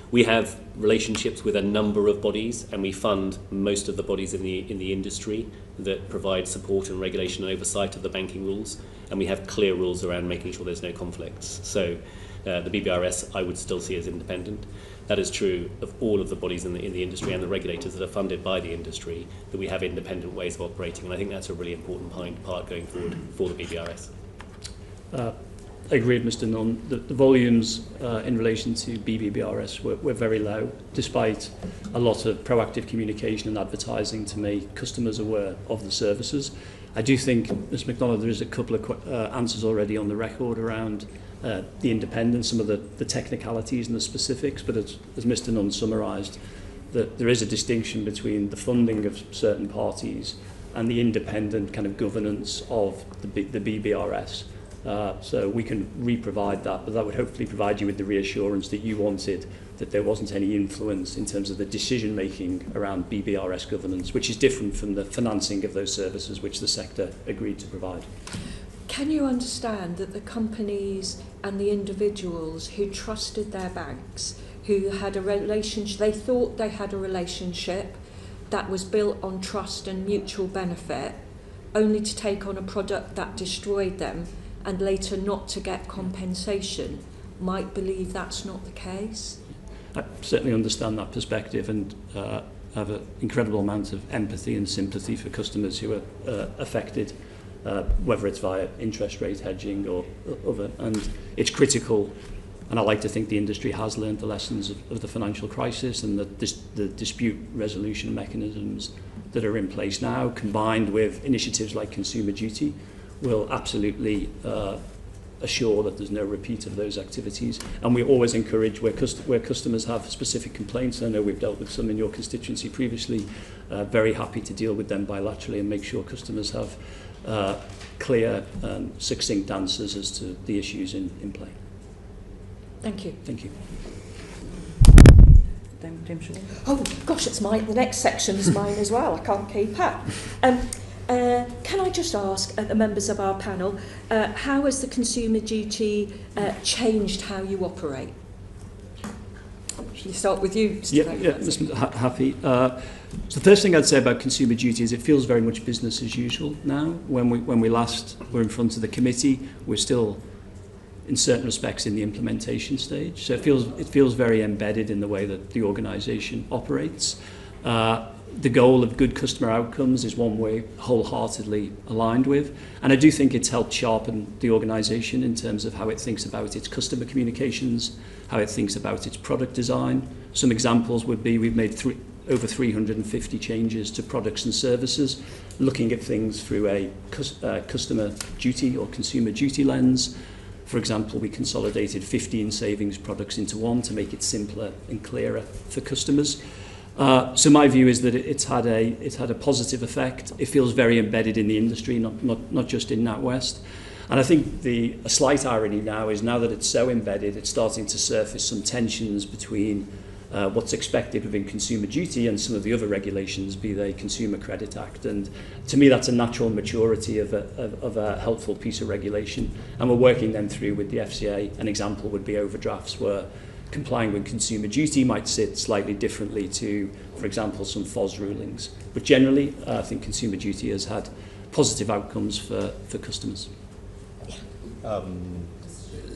[SPEAKER 1] We have relationships with a number of bodies, and we fund most of the bodies in the industry that provide support and regulation and oversight of the banking rules, and we have clear rules around making sure there's no conflicts. So the BBRS I would still see as independent. That is true of all of the bodies in the industry and the regulators that are funded by the industry, that we have independent ways of operating, and I think that's a really important part going forward for the BBRS.
[SPEAKER 7] I agree with Mr Nunn. The volumes in relation to BBRS were very low, despite a lot of proactive communication and advertising to make customers aware of the services. I do think, Ms MacDonald, there is a couple of answers already on the record around the independence, some of the technicalities and the specifics, but as Mr Nunn summarised, that there is a distinction between the funding of certain parties and the independent kind of governance of the BBRS. So we can re-provide that, but that would hopefully provide you with the reassurance that you wanted, that there wasn't any influence in terms of the decision-making around BBRS governance, which is different from the financing of those services which the sector agreed to provide.
[SPEAKER 10] Can you understand that the companies and the individuals who trusted their banks, who had a relationship, they thought they had a relationship that was built on trust and mutual benefit, only to take on a product that destroyed them and later not to get compensation, might believe that's not the case?
[SPEAKER 7] I certainly understand that perspective and have an incredible amount of empathy and sympathy for customers who are affected, whether it's via interest rate hedging or other. And it's critical, and I like to think the industry has learned the lessons of the financial crisis, and that the dispute resolution mechanisms that are in place now, combined with initiatives like Consumer Duty, will absolutely assure that there's no repeat of those activities. And we always encourage where customers have specific complaints. I know we've dealt with some in your constituency previously. Very happy to deal with them bilaterally and make sure customers have clear and succinct answers as to the issues in play.
[SPEAKER 10] Thank you.
[SPEAKER 7] Thank you.
[SPEAKER 10] Oh gosh, it's mine. The next section's mine as well. I can't keep up. Can I just ask the members of our panel, how has the Consumer Duty changed how you operate? Shall we start with you, Mr.
[SPEAKER 7] Happy. So the first thing I'd say about Consumer Duty is it feels very much business as usual now. When we last were in front of the committee, we're still, in certain respects, in the implementation stage. So it feels very embedded in the way that the organisation operates. The goal of good customer outcomes is one we're wholeheartedly aligned with. And I do think it's helped sharpen the organisation in terms of how it thinks about its customer communications, how it thinks about its product design. Some examples would be we've made over 350 changes to products and services, looking at things through a customer duty or consumer duty lens. For example, we consolidated 15 savings products into one to make it simpler and clearer for customers. So my view is that it's had a positive effect. It feels very embedded in the industry, not just in NatWest. And I think a slight irony now is, now that it's so embedded, it's starting to surface some tensions between what's expected within Consumer Duty and some of the other regulations, be they Consumer Credit Act. And to me, that's a natural maturity of a helpful piece of regulation. And we're working them through with the FCA. An example would be overdrafts, where complying with Consumer Duty might sit slightly differently to, for example, some FOS rulings. But generally, I think Consumer Duty has had positive outcomes for customers.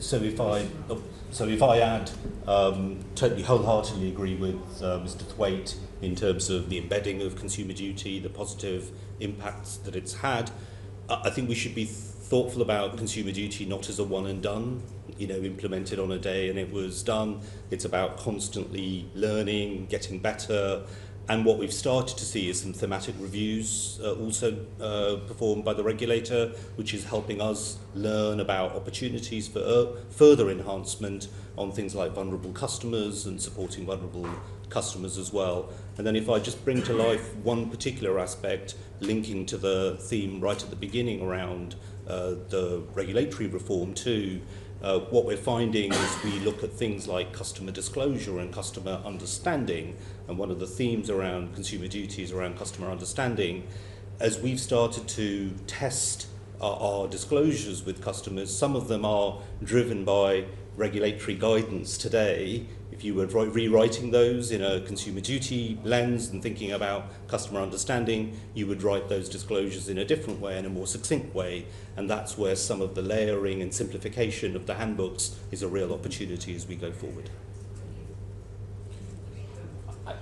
[SPEAKER 6] So if I add, totally wholeheartedly agree with Mr. Thwaite in terms of the embedding of Consumer Duty, the positive impacts that it's had. I think we should be thoughtful about Consumer Duty not as a one and done, implemented on a day and it was done. It's about constantly learning, getting better, and what we've started to see is some thematic reviews also performed by the regulator, which is helping us learn about opportunities for further enhancement on things like vulnerable customers and supporting vulnerable customers as well. And then if I just bring to life one particular aspect linking to the theme right at the beginning around the regulatory reform too, what we're finding is we look at things like customer disclosure and customer understanding, and one of the themes around consumer duty is around customer understanding. As we've started to test our disclosures with customers, some of them are driven by regulatory guidance today. If you were rewriting those in a consumer duty lens and thinking about customer understanding, you would write those disclosures in a different way, in a more succinct way, and that's where some of the layering and simplification of the handbooks is a real opportunity as we go forward.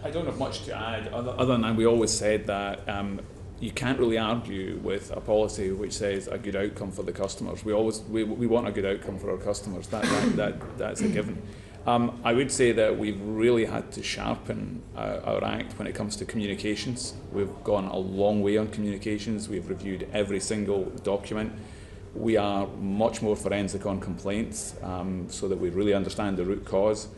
[SPEAKER 5] I don't have much to add, other than we always said that you can't really argue with a policy which says a good outcome for the customers. We want a good outcome for our customers. That's a given. I would say that we've really had to sharpen our act when it comes to communications. We've gone a long way on communications. We've reviewed every single document. We are much more forensic on complaints so that we really understand the root cause.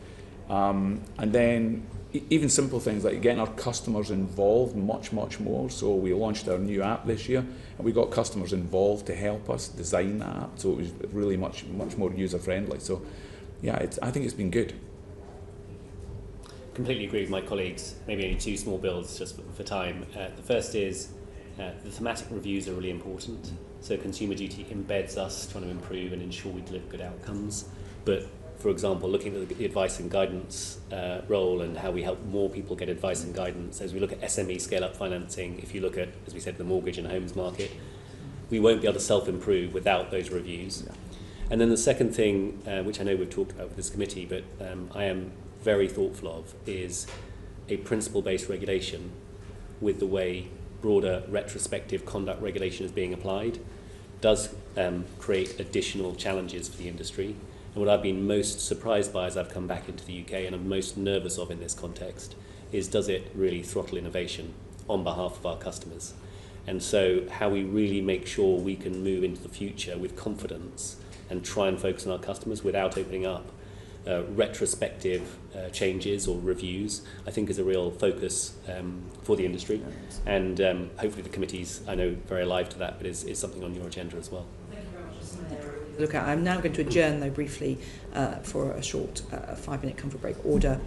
[SPEAKER 5] And then even simple things like getting our customers involved much more. So we launched our new app this year, and we got customers involved to help us design the app. So it was really much more user friendly. So yeah, I think it's been good.
[SPEAKER 1] Completely agree with my colleagues. Maybe only two small builds just for time. The first is the thematic reviews are really important. So consumer duty embeds us trying to improve and ensure we deliver good outcomes. But for example, looking at the advice and guidance role and how we help more people get advice and guidance, as we look at SME scale-up financing, if you look at, as we said, the mortgage and homes market, we won't be able to self-improve without those reviews. Yeah. And then the second thing, which I know we've talked about with this committee, but I am very thoughtful of, is a principle-based regulation with the way broader retrospective conduct regulation is being applied does create additional challenges for the industry. And what I've been most surprised by as I've come back into the UK, and I'm most nervous of in this context, is does it really throttle innovation on behalf of our customers? And so how we really make sure we can move into the future with confidence and try and focus on our customers without opening up retrospective changes or reviews, I think is a real focus for the industry. And hopefully the committee's, I know, very alive to that, but is something on your agenda as well.
[SPEAKER 4] Look, I'm now going to adjourn, though, briefly for a short 5-minute comfort break order.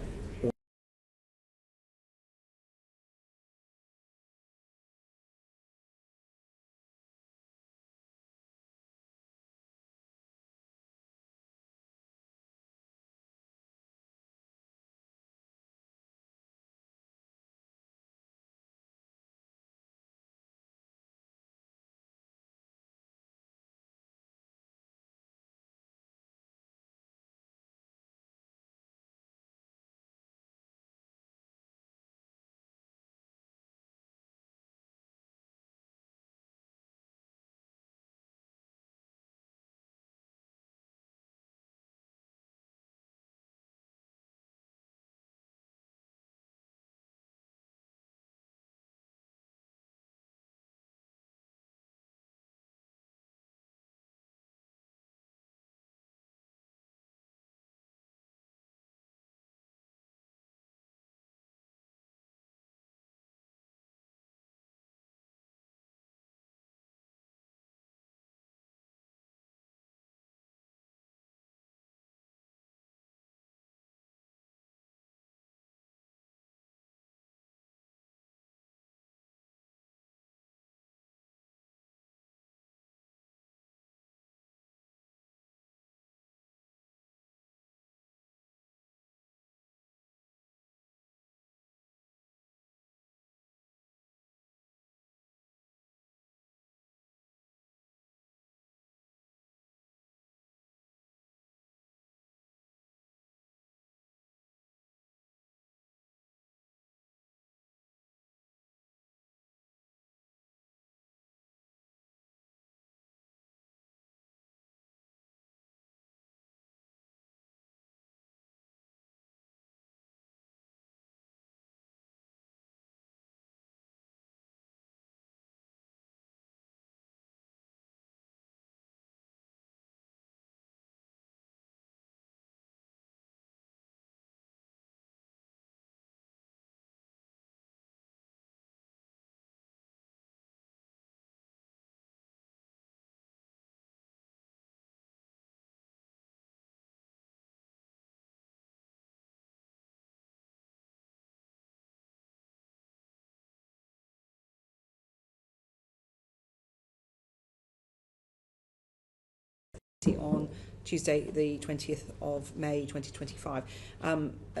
[SPEAKER 4] on Tuesday, the 20th of May 2025.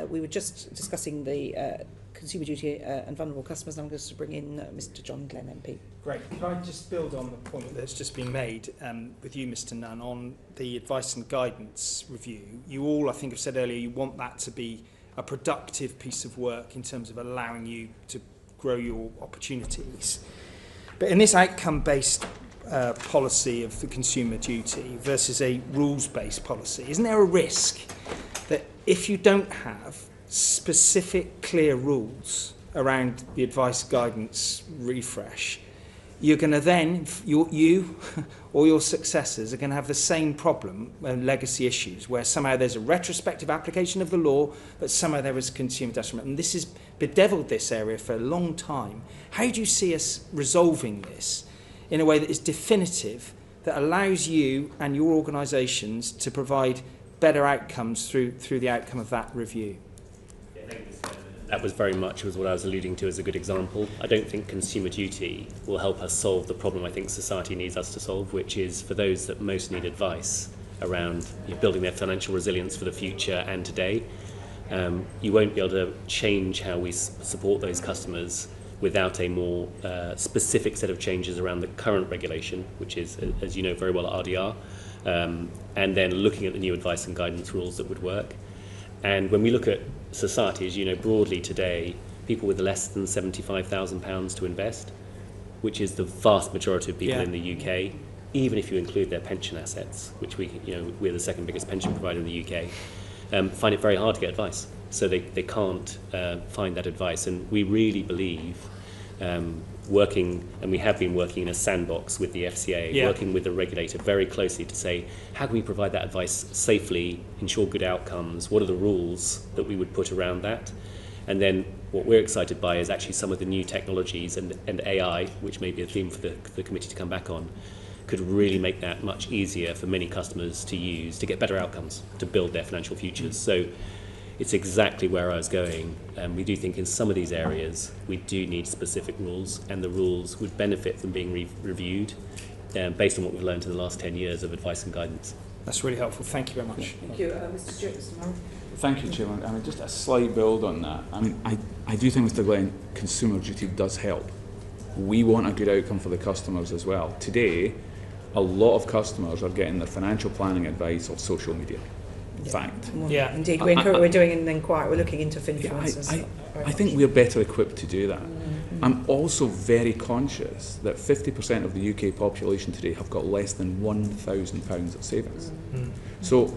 [SPEAKER 4] We were just discussing the consumer duty and vulnerable customers, and I'm going to bring in Mr. John Glenn MP.
[SPEAKER 8] Great. Could I just build on the point that's just been made with you, Mr. Nunn, on the advice and guidance review? You all, I think, have said earlier you want that to be a productive piece of work in terms of allowing you to grow your opportunities. But in this outcome-based policy of the consumer duty versus a rules-based policy, isn't there a risk that if you don't have specific, clear rules around the advice guidance refresh, you're going to then, you or your successors are going to have the same problem, legacy issues, where somehow there's a retrospective application of the law, but somehow there is consumer detriment. And this has bedeviled this area for a long time. How do you see us resolving this in a way that is definitive, that allows you and your organisations to provide better outcomes through the outcome of that review?
[SPEAKER 1] That was very much what I was alluding to as a good example. I don't think consumer duty will help us solve the problem I think society needs us to solve, which is for those that most need advice around building their financial resilience for the future and today. You won't be able to change how we support those customers without a more specific set of changes around the current regulation, which is, as you know very well, RDR, and then looking at the new advice and guidance rules that would work. And when we look at society, as you know, broadly today, people with less than £75,000 to invest, which is the vast majority of people in the UK, even if you include their pension assets, which we're the second biggest pension provider in the UK, find it very hard to get advice. So they can't find that advice. And we really believe working, and we have been working in a sandbox with the FCA, working with the regulator very closely to say, how can we provide that advice safely, ensure good outcomes, what are the rules that we would put around that? And then what we're excited by is actually some of the new technologies and AI, which may be a theme for the committee to come back on, could really make that much easier for many customers to use to get better outcomes, to build their financial futures. So it's exactly where I was going. We do think in some of these areas we do need specific rules, and the rules would benefit from being reviewed based on what we've learned in the last 10 years of advice and guidance.
[SPEAKER 8] That's really helpful. Thank you very much.
[SPEAKER 4] Thank you. Mr. Stewart, Mr. Murray.
[SPEAKER 5] Thank you, Chairman. I mean, just a slight build on that. I mean, I do think, Mr. Glenn, consumer duty does help. We want a good outcome for the customers as well. Today, a lot of customers are getting their financial planning advice off social media. Fact.
[SPEAKER 4] Yeah, indeed. We're doing an inquiry. We're looking into influencers.
[SPEAKER 5] I think we're better equipped to do that. I'm also very conscious that 50% of the UK population today have got less than £1,000 of savings. So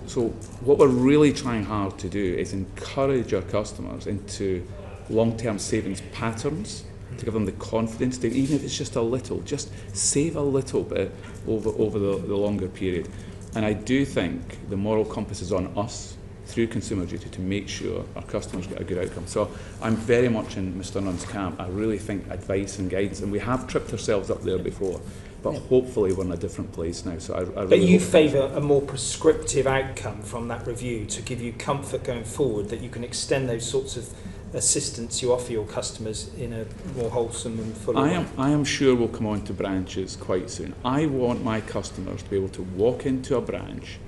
[SPEAKER 5] what we're really trying hard to do is encourage our customers into long-term savings patterns, to give them the confidence to, even if it's just a little, just save a little bit over the longer period. And I do think the moral compass is on us through consumer duty to make sure our customers get a good outcome. So I'm very much in Mr. Nunn's camp. I really think advice and guidance, and we have tripped ourselves up there before, but hopefully we're in a different place now. So I really
[SPEAKER 8] but you favour a more prescriptive outcome from that review to give you comfort going forward that you can extend those sorts of assistance you offer your customers in a more wholesome and full way.
[SPEAKER 5] I am sure we'll come on to branches quite soon. I want my customers to be able to walk into a branch,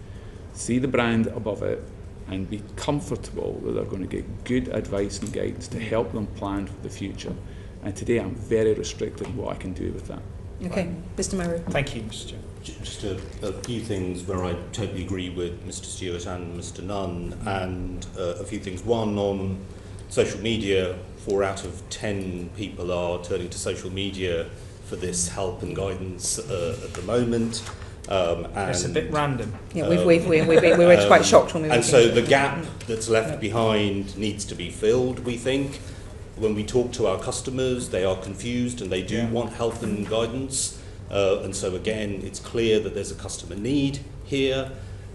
[SPEAKER 5] see the brand above it, and be comfortable that they're going to get good advice and guidance to help them plan for the future. And today I'm very restricted in what I can do with that.
[SPEAKER 4] Okay, Mr. Murray.
[SPEAKER 8] Thank you, Mr. Chair.
[SPEAKER 6] Just a few things where I totally agree with Mr. Stewart and Mr. Nunn, and a few things. One, on social media, 4 out of 10 people are turning to social media for this help and guidance at the moment. And
[SPEAKER 8] it's a bit random.
[SPEAKER 4] Yeah, we were quite shocked when we were.
[SPEAKER 6] And so the gap that's left behind needs to be filled, we think. When we talk to our customers, they are confused and they do want help and guidance. And so again, it's clear that there's a customer need here.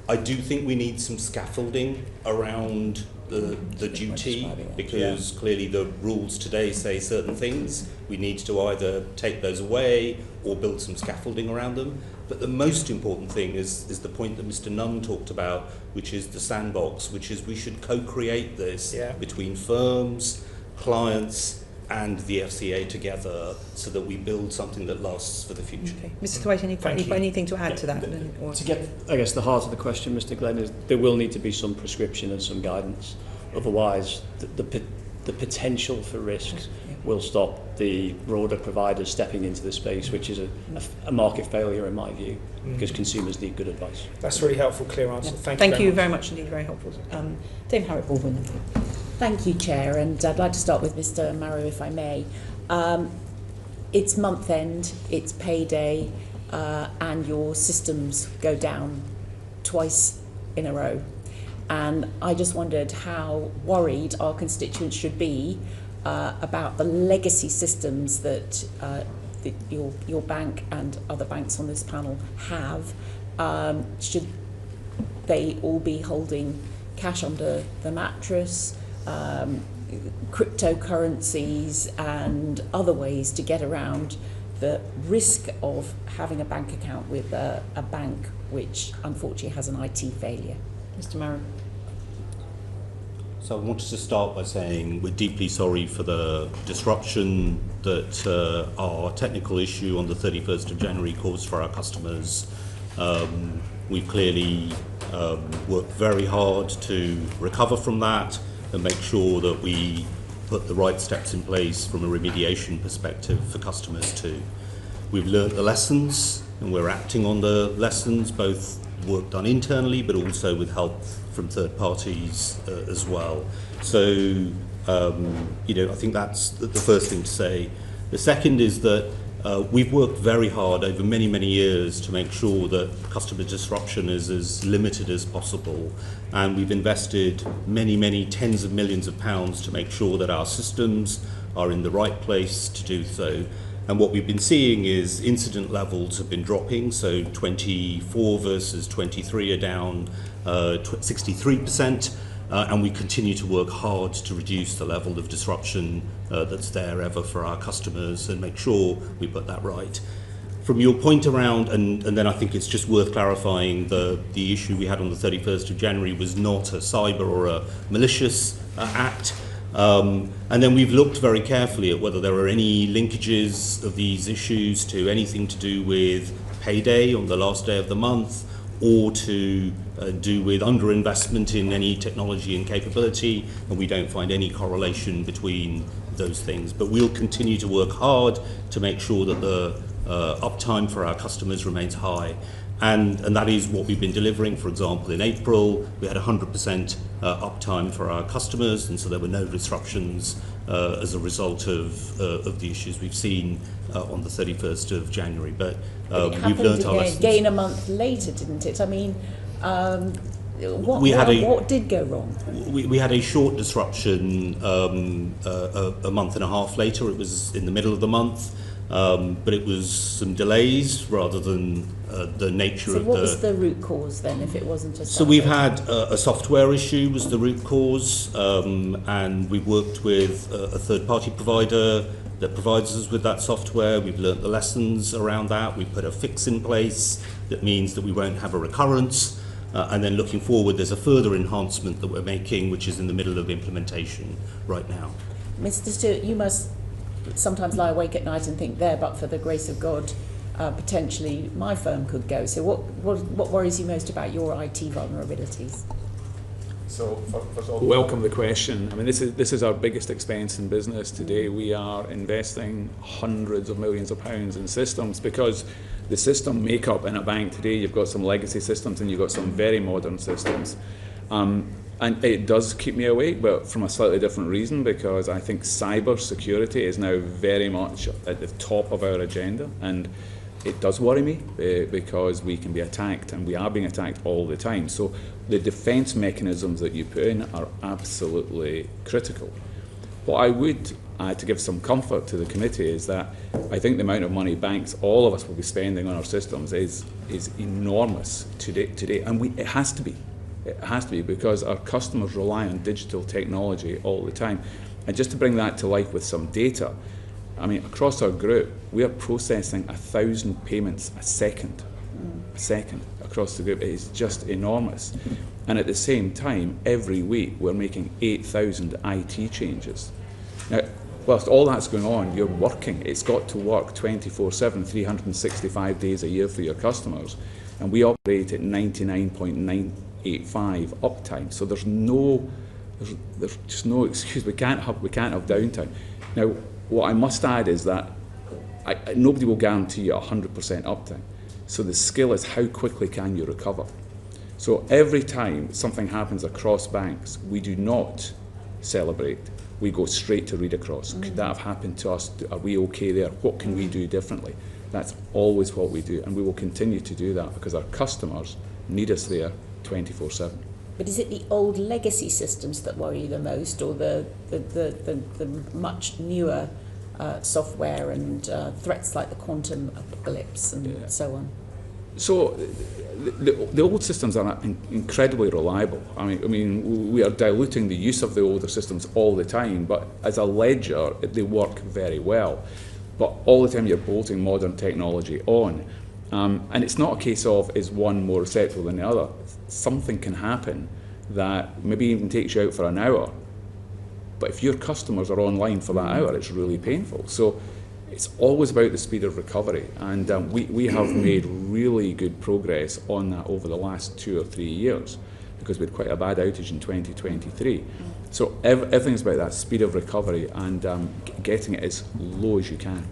[SPEAKER 6] I do think we need some scaffolding around the duty, because clearly the rules today say certain things. We need to either take those away or build some scaffolding around them. But the most important thing is the point that Mr. Nunn talked about, which is the sandbox, which is we should co-create this between firms, clients and the FCA together so that we build something that lasts for the future.
[SPEAKER 4] Okay. Mr. Thwaite, anything to add to that? Or
[SPEAKER 7] to get, I guess, the heart of the question, Mr. Glenn, is there will need to be some prescription and some guidance. Otherwise, the potential for risks will stop the broader providers stepping into the space, which is a market failure in my view, because consumers need good advice.
[SPEAKER 8] That's a really helpful, clear answer.
[SPEAKER 4] Yeah.
[SPEAKER 8] Thank you
[SPEAKER 4] very much indeed, very helpful. Dame Harriet-Baldwin.
[SPEAKER 11] Thank you, Chair, and I'd like to start with Mr. Marrow, if I may. It's month end, it's payday, and your systems go down twice in a row. And I just wondered how worried our constituents should be about the legacy systems that your bank and other banks on this panel have. Should they all be holding cash under the mattress, cryptocurrencies and other ways to get around the risk of having a bank account with a bank which unfortunately has an IT failure?
[SPEAKER 4] Mr. Marrow.
[SPEAKER 6] So I wanted to start by saying we're deeply sorry for the disruption that our technical issue on the 31st of January caused for our customers. We've clearly worked very hard to recover from that and make sure that we put the right steps in place from a remediation perspective for customers too. We've learnt the lessons and we're acting on the lessons, both work done internally but also with help from third parties as well. So, I think that's the first thing to say. The second is that we've worked very hard over many, many years to make sure that customer disruption is as limited as possible. And we've invested many, many tens of millions of pounds to make sure that our systems are in the right place to do so. And what we've been seeing is incident levels have been dropping. So 24 versus 23 are down 63%. And we continue to work hard to reduce the level of disruption that's there ever for our customers and make sure we put that right. From your point around, and then I think it's just worth clarifying, the issue we had on the 31st of January was not a cyber or a malicious act. And then we've looked very carefully at whether there are any linkages of these issues to anything to do with payday on the last day of the month, or to do with underinvestment in any technology and capability, and we don't find any correlation between those things. But we'll continue to work hard to make sure that the uptime for our customers remains high. And that is what we've been delivering. For example, in April, we had 100% uptime for our customers, and so there were no disruptions as a result of the issues we've seen on the 31st of January. But we've learned our lessons.
[SPEAKER 11] Again a month later, didn't it? I mean, what did go wrong?
[SPEAKER 6] We had a short disruption a month and a half later. It was in the middle of the month. But it was some delays rather than the nature of the...
[SPEAKER 11] So what was the root cause then, if it wasn't a...
[SPEAKER 6] So we've had a software issue was the root cause, and we've worked with a third-party provider that provides us with that software. We've learnt the lessons around that. We've put a fix in place that means that we won't have a recurrence. And then looking forward, there's a further enhancement that we're making, which is in the middle of implementation right now.
[SPEAKER 11] Mr. Stewart, you must sometimes lie awake at night and think there, but for the grace of God, potentially my firm could go. So what worries you most about your IT vulnerabilities?
[SPEAKER 5] So first of all, welcome the question. I mean, this is our biggest expense in business today. We are investing hundreds of millions of pounds in systems because the system makeup in a bank today, you've got some legacy systems and you've got some very modern systems. And it does keep me awake, but from a slightly different reason, because I think cyber security is now very much at the top of our agenda, and it does worry me because we can be attacked, and we are being attacked all the time. So the defence mechanisms that you put in are absolutely critical. What I would add to give some comfort to the committee is that I think the amount of money banks, all of us, will be spending on our systems is enormous today, and it has to be. It has to be, because our customers rely on digital technology all the time. And just to bring that to life with some data, I mean, across our group, we are processing 1,000 payments a second across the group. It is just enormous. And at the same time, every week, we're making 8,000 IT changes. Now, whilst all that's going on, you're working. It's got to work 24/7, 365 days a year for your customers. And we operate at 99.985 uptime. So there's just no excuse. We can't have downtime. Now, what I must add is that nobody will guarantee you 100% uptime. So the skill is how quickly can you recover. So every time something happens across banks, we do not celebrate. We go straight to read across. Could that have happened to us? Are we okay there? What can we do differently? That's always what we do, and we will continue to do that because our customers need us there 24/7.
[SPEAKER 11] But is it the old legacy systems that worry you the most, or the much newer software and threats like the quantum apocalypse and so on?
[SPEAKER 5] So the old systems are incredibly reliable. I mean, we are diluting the use of the older systems all the time, but as a ledger, they work very well. But all the time you're bolting modern technology on. And it's not a case of, is one more acceptable than the other? Something can happen that maybe even takes you out for an hour. But if your customers are online for that hour, it's really painful. So it's always about the speed of recovery. And we have made really good progress on that over the last 2 or 3 years, because we had quite a bad outage in 2023. So everything's about that speed of recovery and getting it as low as you can.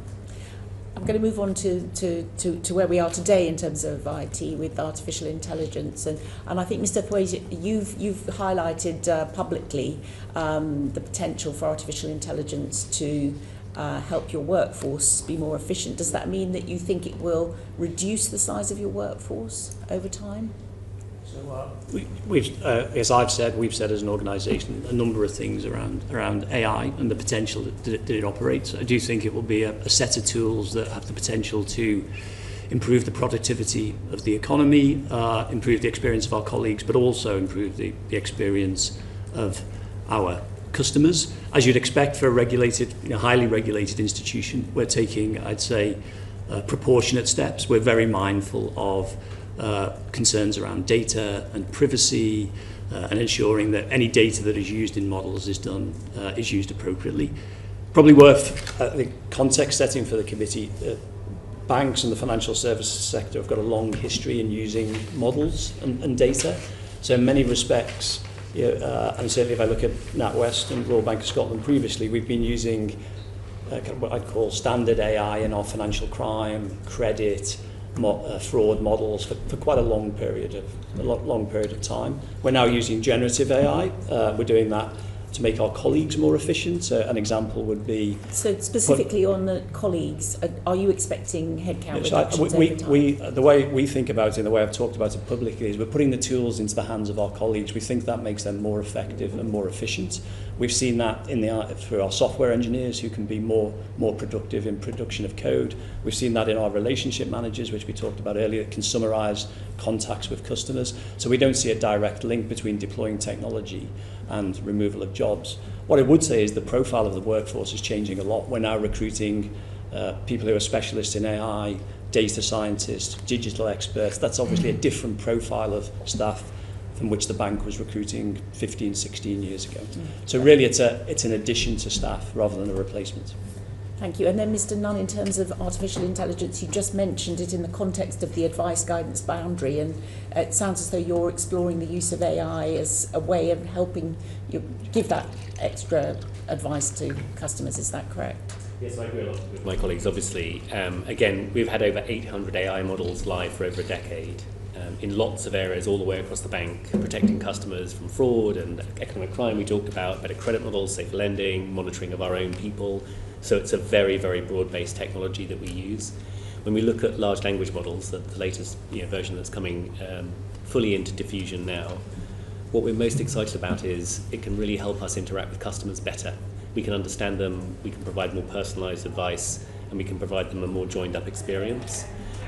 [SPEAKER 11] I'm going to move on to where we are today in terms of IT with artificial intelligence, and I think, Mr. Thwaites, you've highlighted publicly the potential for artificial intelligence to help your workforce be more efficient. Does that mean that you think it will reduce the size of your workforce over time?
[SPEAKER 7] So as I've said, we've said as an organisation a number of things around AI and the potential that it operates. I do think it will be a set of tools that have the potential to improve the productivity of the economy, improve the experience of our colleagues, but also improve the experience of our customers. As you'd expect for a regulated, highly regulated institution, we're taking, I'd say, proportionate steps. We're very mindful of concerns around data and privacy and ensuring that any data that is used in models is used appropriately. Probably worth the context setting for the committee. Banks and the financial services sector have got a long history in using models and data. So in many respects, and certainly if I look at NatWest and Royal Bank of Scotland previously, we've been using kind of what I'd call standard AI in our financial crime, credit, fraud models for quite a long period of time. We're now using generative AI. We're doing that to make our colleagues more efficient. So an example would be... So
[SPEAKER 11] specifically on the colleagues, are you expecting headcount reductions over time?
[SPEAKER 7] The way we think about it, and the way I've talked about it publicly, is we're putting the tools into the hands of our colleagues. We think that makes them more effective and more efficient. We've seen that through our software engineers, who can be more productive in production of code. We've seen that in our relationship managers, which we talked about earlier, that can summarise contacts with customers. So we don't see a direct link between deploying technology and removal of jobs. What I would say is the profile of the workforce is changing a lot. We're now recruiting people who are specialists in AI, data scientists, digital experts. That's obviously a different profile of staff from which the bank was recruiting 15, 16 years ago. So really it's an addition to staff rather than a replacement.
[SPEAKER 11] Thank you. And then, Mr. Nunn, in terms of artificial intelligence, you just mentioned it in the context of the advice guidance boundary, and it sounds as though you're exploring the use of AI as a way of helping you give that extra advice to customers. Is that correct?
[SPEAKER 1] Yes, I agree a lot with my colleagues, obviously. Again, we've had over 800 AI models live for over a decade in lots of areas all the way across the bank, protecting customers from fraud and economic crime we talked about, better credit models, safe lending, monitoring of our own people. So it's a very, very broad-based technology that we use. When we look at large language models, the latest version that's coming fully into diffusion now, what we're most excited about is it can really help us interact with customers better. We can understand them, we can provide more personalised advice, and we can provide them a more joined-up experience.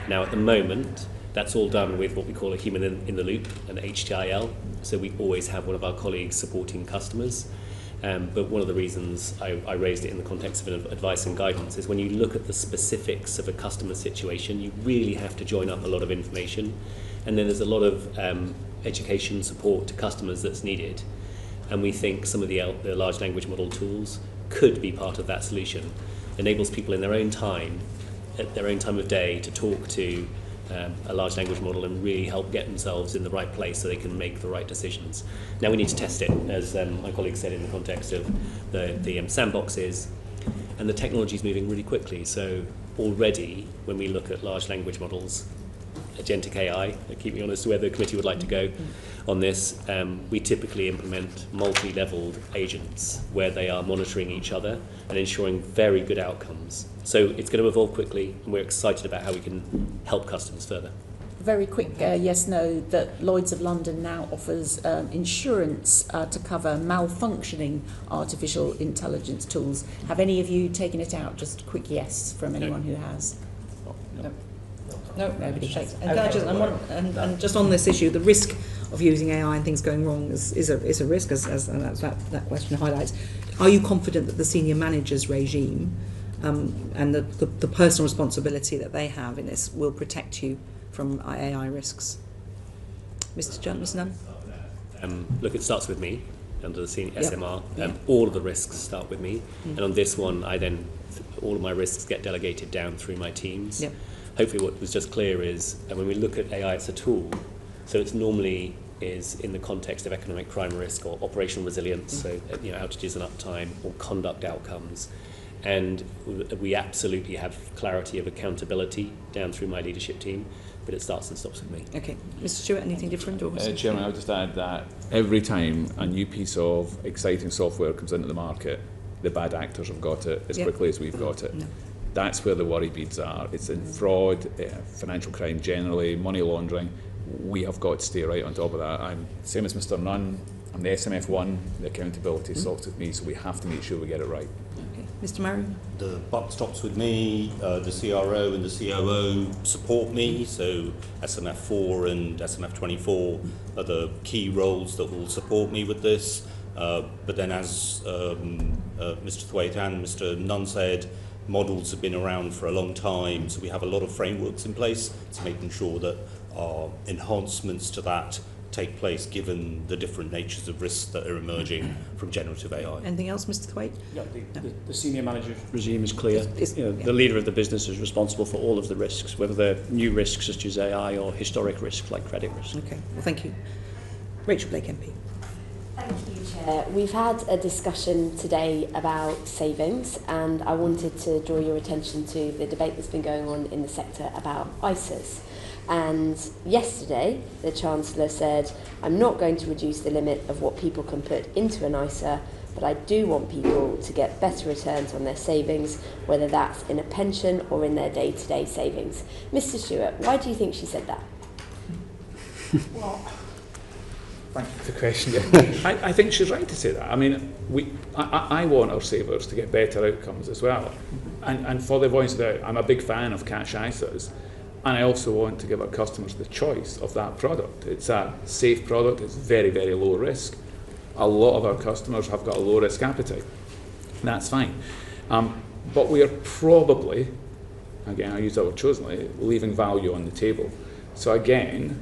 [SPEAKER 1] Now, at the moment, that's all done with what we call a human in the loop, an HTIL. So we always have one of our colleagues supporting customers. But one of the reasons I raised it in the context of advice and guidance is when you look at the specifics of a customer situation, you really have to join up a lot of information. And then there's a lot of education support to customers that's needed. And we think some of the large language model tools could be part of that solution. Enables people in their own time, at their own time of day, to talk to a large language model and really help get themselves in the right place so they can make the right decisions. Now we need to test it, as my colleague said, in the context of the sandboxes, and the technology is moving really quickly. So already, when we look at large language models, agentic AI, keep me honest where the committee would like to go on this, we typically implement multi-leveled agents where they are monitoring each other and ensuring very good outcomes. So it's going to evolve quickly, and we're excited about how we can help customers further.
[SPEAKER 11] Very quick yes/no, that Lloyds of London now offers insurance to cover malfunctioning artificial intelligence tools. Have any of you taken it out? Just a quick yes from anyone who has.
[SPEAKER 4] No,
[SPEAKER 11] nobody has.
[SPEAKER 4] And just on this issue, the risk of using AI and things going wrong is a risk, as that question highlights. Are you confident that the senior managers regime and the personal responsibility that they have in this will protect you from AI risks? Mr. Nunn?
[SPEAKER 1] Look, it starts with me under the senior SMR. All of the risks start with me, and on this one, all of my risks get delegated down through my teams. Hopefully what was just clear is when we look at AI, it's a tool, so it's normally is in the context of economic crime risk or operational resilience, so outages and uptime or conduct outcomes. And we absolutely have clarity of accountability down through my leadership team, but it starts and stops with me.
[SPEAKER 4] Okay. Mr. Stewart, anything different? Or
[SPEAKER 5] Chairman, I would just add that every time a new piece of exciting software comes into the market, the bad actors have got it as quickly as we've got it. That's where the worry beads are. It's in fraud, financial crime generally, money laundering. We have got to stay right on top of that. I'm same as Mr. Nunn. I'm the SMF1. The accountability stops with me, so we have to make sure we get it right.
[SPEAKER 4] Okay. Mr. Murray?
[SPEAKER 6] The buck stops with me. The CRO and the COO support me. So SMF4 and SMF24 are the key roles that will support me with this. But then, as Mr. Thwaite and Mr. Nunn said, models have been around for a long time, so we have a lot of frameworks in place to making sure that our enhancements to that take place given the different natures of risks that are emerging from generative AI.
[SPEAKER 4] Anything else, Mr. Thwaite?
[SPEAKER 7] Yeah, the senior manager regime is clear. The leader of the business is responsible for all of the risks, whether they're new risks such as AI or historic risks like credit risk.
[SPEAKER 4] Okay, well, thank you. Rachel Blake MP.
[SPEAKER 12] Thank you, Chair. We've had a discussion today about savings, and I wanted to draw your attention to the debate that's been going on in the sector about ISAs. And yesterday, the Chancellor said, I'm not going to reduce the limit of what people can put into an ISA, but I do want people to get better returns on their savings, whether that's in a pension or in their day-to-day savings. Mr. Stewart, why do you think she said that?
[SPEAKER 5] Well, thank you for the question. I think she's right to say that. I mean, I want our savers to get better outcomes as well. And for the avoidance of doubt, I'm a big fan of cash ISAs. And I also want to give our customers the choice of that product. It's a safe product, it's very, very low risk. A lot of our customers have got a low risk appetite. That's fine. But we are probably, again, I use that word chosenly, leaving value on the table. So again,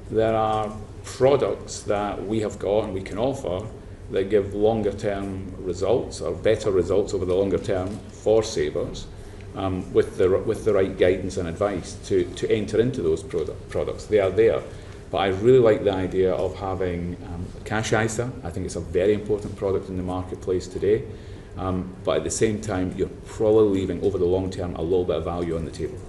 [SPEAKER 5] there are products that we have got and we can offer that give longer term results or better results over the longer term for savers. With the right guidance and advice to enter into those products. They are there. But I really like the idea of having cash ISA. I think it's a very important product in the marketplace today. But at the same time, you're probably leaving over the long term a little bit of value on the table.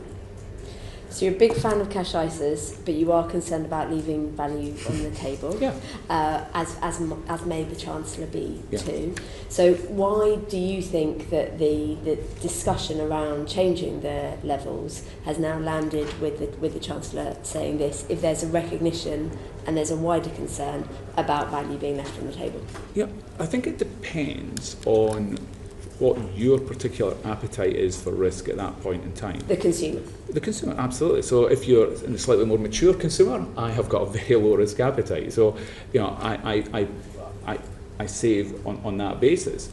[SPEAKER 12] So you're a big fan of cash ISAs, but you are concerned about leaving value on the table, as may the Chancellor be too. So why do you think that the discussion around changing the levels has now landed with the Chancellor saying this, if there's a recognition and there's a wider concern about value being left on the table?
[SPEAKER 5] Yeah, I think it depends on what your particular appetite is for risk at that point in time.
[SPEAKER 12] The consumer. The
[SPEAKER 5] consumer, absolutely. So if you're a slightly more mature consumer, I have got a very low risk appetite. So, I save on that basis.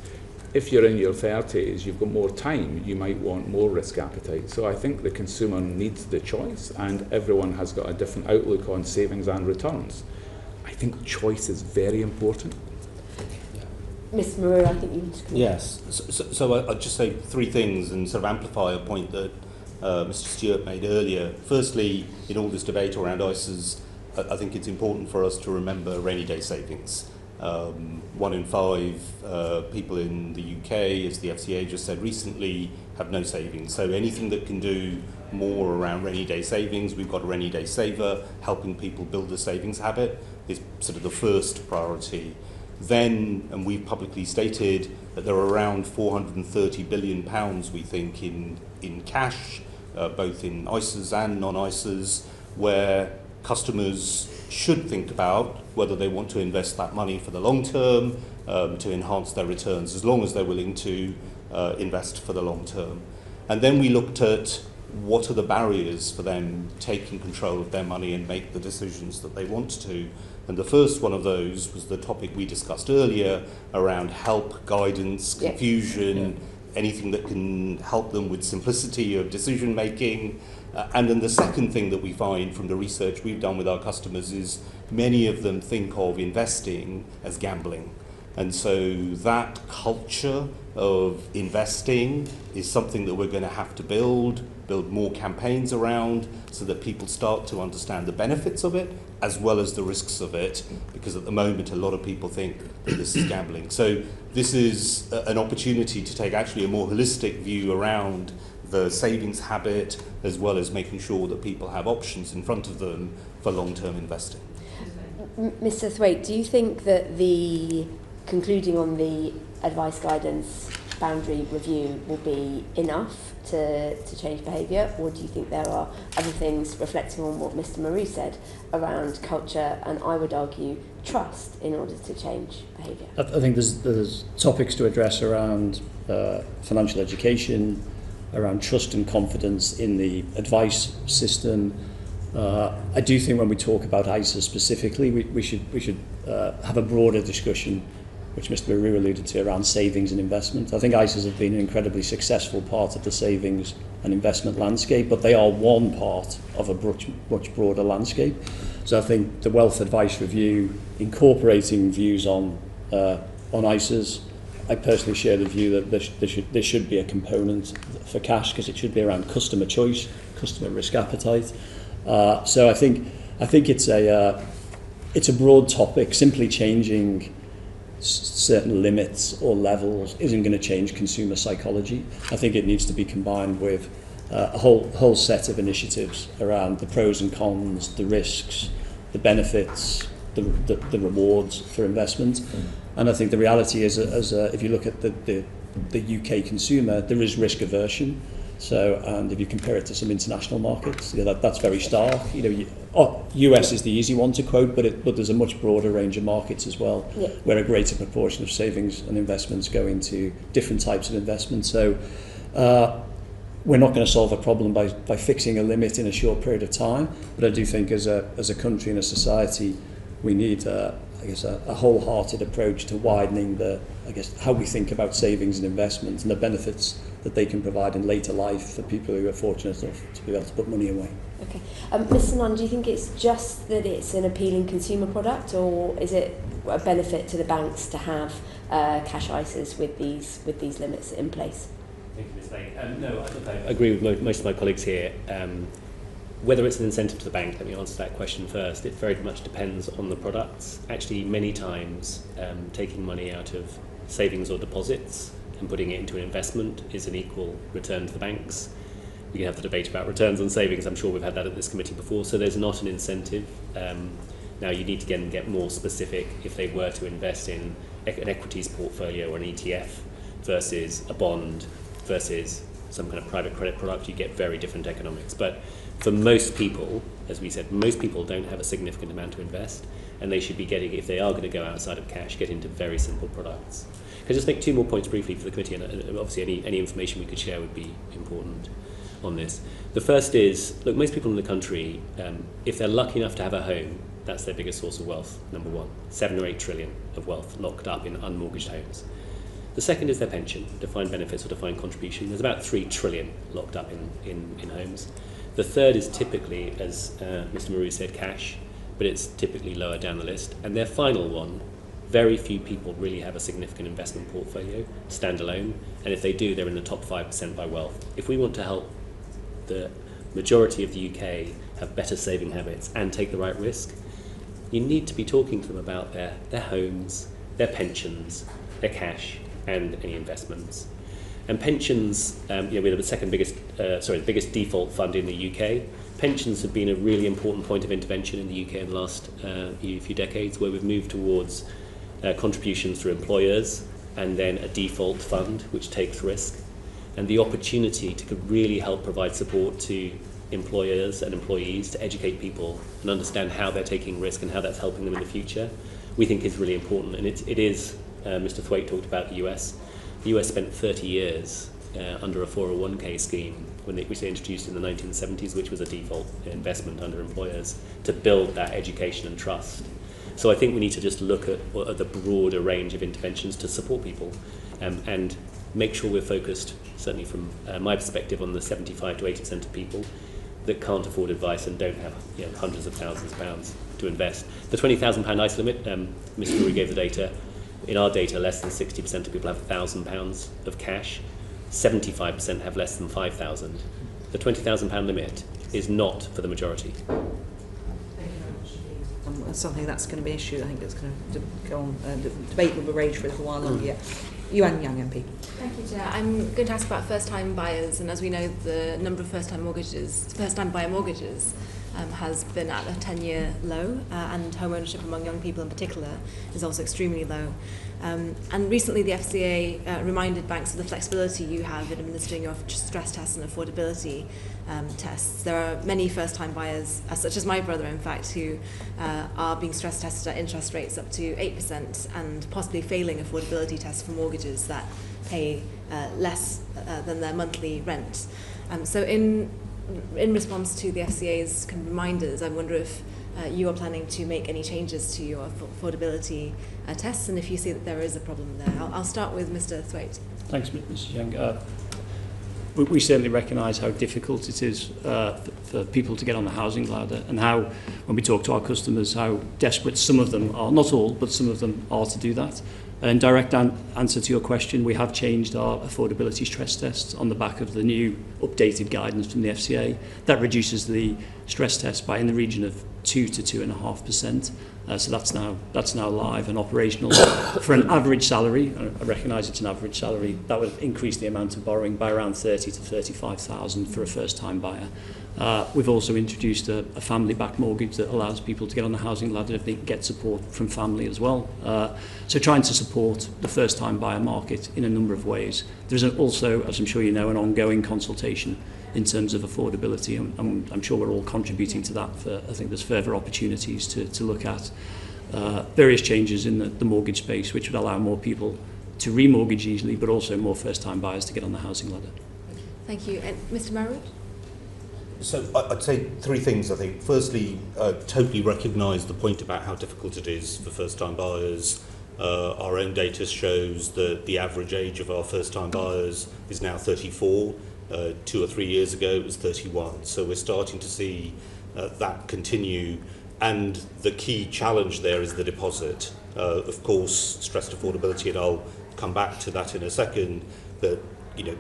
[SPEAKER 5] If you're in your 30s, you've got more time, you might want more risk appetite. So I think the consumer needs the choice, and everyone has got a different outlook on savings and returns. I think choice is very important.
[SPEAKER 12] Mr. Maru, I think you want to come.
[SPEAKER 6] Yes. So I'll just say three things and sort of amplify a point that Mr. Stewart made earlier. Firstly, in all this debate around ISAs, I think it's important for us to remember rainy day savings. 1 in 5 people in the UK, as the FCA just said recently, have no savings. So anything that can do more around rainy day savings, we've got a rainy day saver, helping people build a savings habit is sort of the first priority. Then, and we've publicly stated that there are around £430 billion, we think, in cash, both in ISAs and non-ISAs, where customers should think about whether they want to invest that money for the long term to enhance their returns, as long as they're willing to invest for the long term. And then we looked at what are the barriers for them taking control of their money and make the decisions that they want to. And the first one of those was the topic we discussed earlier around help, guidance, confusion, anything that can help them with simplicity of decision making. And then the second thing that we find from the research we've done with our customers is many of them think of investing as gambling. And so that culture of investing is something that we're going to have to build more campaigns around so that people start to understand the benefits of it as well as the risks of it, because at the moment a lot of people think that this is gambling. So this is an opportunity to take actually a more holistic view around the savings habit, as well as making sure that people have options in front of them for long-term investing.
[SPEAKER 12] Mr. Thwaite, do you think that the concluding on the advice guidance boundary review will be enough to change behaviour, or do you think there are other things, reflecting on what Mr. Maru said, around culture and, I would argue, trust in order to change behaviour?
[SPEAKER 7] I think there's topics to address around financial education, around trust and confidence in the advice system. I do think when we talk about ISA specifically, we should have a broader discussion, which Mr. Maru alluded to, around savings and investment. I think ISAs have been an incredibly successful part of the savings and investment landscape, but they are one part of a much broader landscape. So I think the Wealth Advice Review, incorporating views on ISAs, I personally share the view that there should be a component for cash, because it should be around customer choice, customer risk appetite. So I think it's a broad topic. Simply changing certain limits or levels isn't going to change consumer psychology. I think it needs to be combined with a whole set of initiatives around the pros and cons, the risks, the benefits, the rewards for investment. And I think the reality is, if you look at the UK consumer, there is risk aversion. So, and if you compare it to some international markets, that's very stark. US is the easy one to quote, but there's a much broader range of markets as well, where a greater proportion of savings and investments go into different types of investments. So, we're not going to solve a problem by fixing a limit in a short period of time. But I do think as a country and a society, we need a wholehearted approach to widening how we think about savings and investments and the benefits that they can provide in later life for people who are fortunate enough to be able to put money away.
[SPEAKER 12] Okay. Mr. Nunn, do you think it's just that it's an appealing consumer product, or is it a benefit to the banks to have cash ISAs with these limits in place?
[SPEAKER 1] Thank you, Ms. Lane. No, I agree with most of my colleagues here. Whether it's an incentive to the bank, let me answer that question first. It very much depends on the products. Actually, many times, taking money out of savings or deposits and putting it into an investment is an equal return to the banks. We can have the debate about returns on savings. I'm sure we've had that at this committee before. So there's not an incentive. Now, you need to get more specific. If they were to invest in an equities portfolio or an ETF versus a bond versus some kind of private credit product, you get very different economics. But for most people, as we said, most people don't have a significant amount to invest, and they should be getting, if they are going to go outside of cash, get into very simple products. Can I just make two more points briefly for the committee, and obviously any information we could share would be important on this. The first is, look, most people in the country, if they're lucky enough to have a home, that's their biggest source of wealth, number one. 7 or 8 trillion of wealth locked up in unmortgaged homes. The second is their pension, defined benefits or defined contribution. There's about 3 trillion locked up in homes. The third is typically, as Mr. Maru said, cash, but it's typically lower down the list. And their final one, Very few people really have a significant investment portfolio, standalone, and if they do, they're in the top 5% by wealth. If we want to help the majority of the UK have better saving habits and take the right risk, you need to be talking to them about their homes, their pensions, their cash, and any investments. And pensions, we're the biggest default fund in the UK. Pensions have been a really important point of intervention in the UK in the last few decades, where we've moved towards contributions through employers and then a default fund which takes risk. And the opportunity to really help provide support to employers and employees to educate people and understand how they're taking risk and how that's helping them in the future, we think is really important. And it is, Mr. Thwaite talked about the US. The US spent 30 years under a 401k scheme which they introduced in the 1970s, which was a default investment under employers, to build that education and trust. So I think we need to just look at the broader range of interventions to support people and make sure we're focused, certainly from my perspective, on the 75 to 80% of people that can't afford advice and don't have hundreds of thousands of pounds to invest. The £20,000 ISA limit, Mr. Drury gave the data. In our data, less than 60% of people have £1,000 of cash. 75% have less than 5,000. The £20,000 limit is not for the majority.
[SPEAKER 4] Something that's going to be an issue. I think it's going to go on. The debate will rage for a little while longer yet. Yuan Yang MP.
[SPEAKER 3] Thank you, Chair. I'm going to ask about first-time buyers, and as we know, the number of first-time buyer mortgages has been at a 10-year low, and home ownership among young people in particular is also extremely low. And recently the FCA reminded banks of the flexibility you have in administering your stress tests and affordability tests. There are many first-time buyers, such as my brother in fact, who are being stress tested at interest rates up to 8% and possibly failing affordability tests for mortgages that pay less than their monthly rent. So in response to the FCA's kind of reminders, I wonder if you are planning to make any changes to your affordability tests, and if you see that there is a problem there. I'll start with Mr. Thwaite.
[SPEAKER 7] Thanks, Mrs. Young. We certainly recognise how difficult it is for people to get on the housing ladder, and how, when we talk to our customers, how desperate some of them are, not all, but some of them are to do that. In direct answer to your question, we have changed our affordability stress tests on the back of the new updated guidance from the FCA. That reduces the stress test by in the region of 2 to 2.5%. So that's now live and operational. For an average salary, I recognise it's an average salary, that would increase the amount of borrowing by around 30 to 35,000 for a first-time buyer. We've also introduced a family-backed mortgage that allows people to get on the housing ladder if they get support from family as well. So trying to support the first-time buyer market in a number of ways. There's also, as I'm sure you know, an ongoing consultation in terms of affordability, and I'm sure we're all contributing to that. I think there's further opportunities to look at various changes in the mortgage space, which would allow more people to remortgage easily, but also more first-time buyers to get on the housing ladder.
[SPEAKER 3] Thank you. And Mr. Marwood?
[SPEAKER 6] So I'd say three things, I think. Firstly, totally recognise the point about how difficult it is for first-time buyers. Our own data shows that the average age of our first-time buyers is now 34. 2 or 3 years ago it was 31. So we're starting to see that continue. And the key challenge there is the deposit. Of course, stressed affordability, and I'll come back to that in a second, but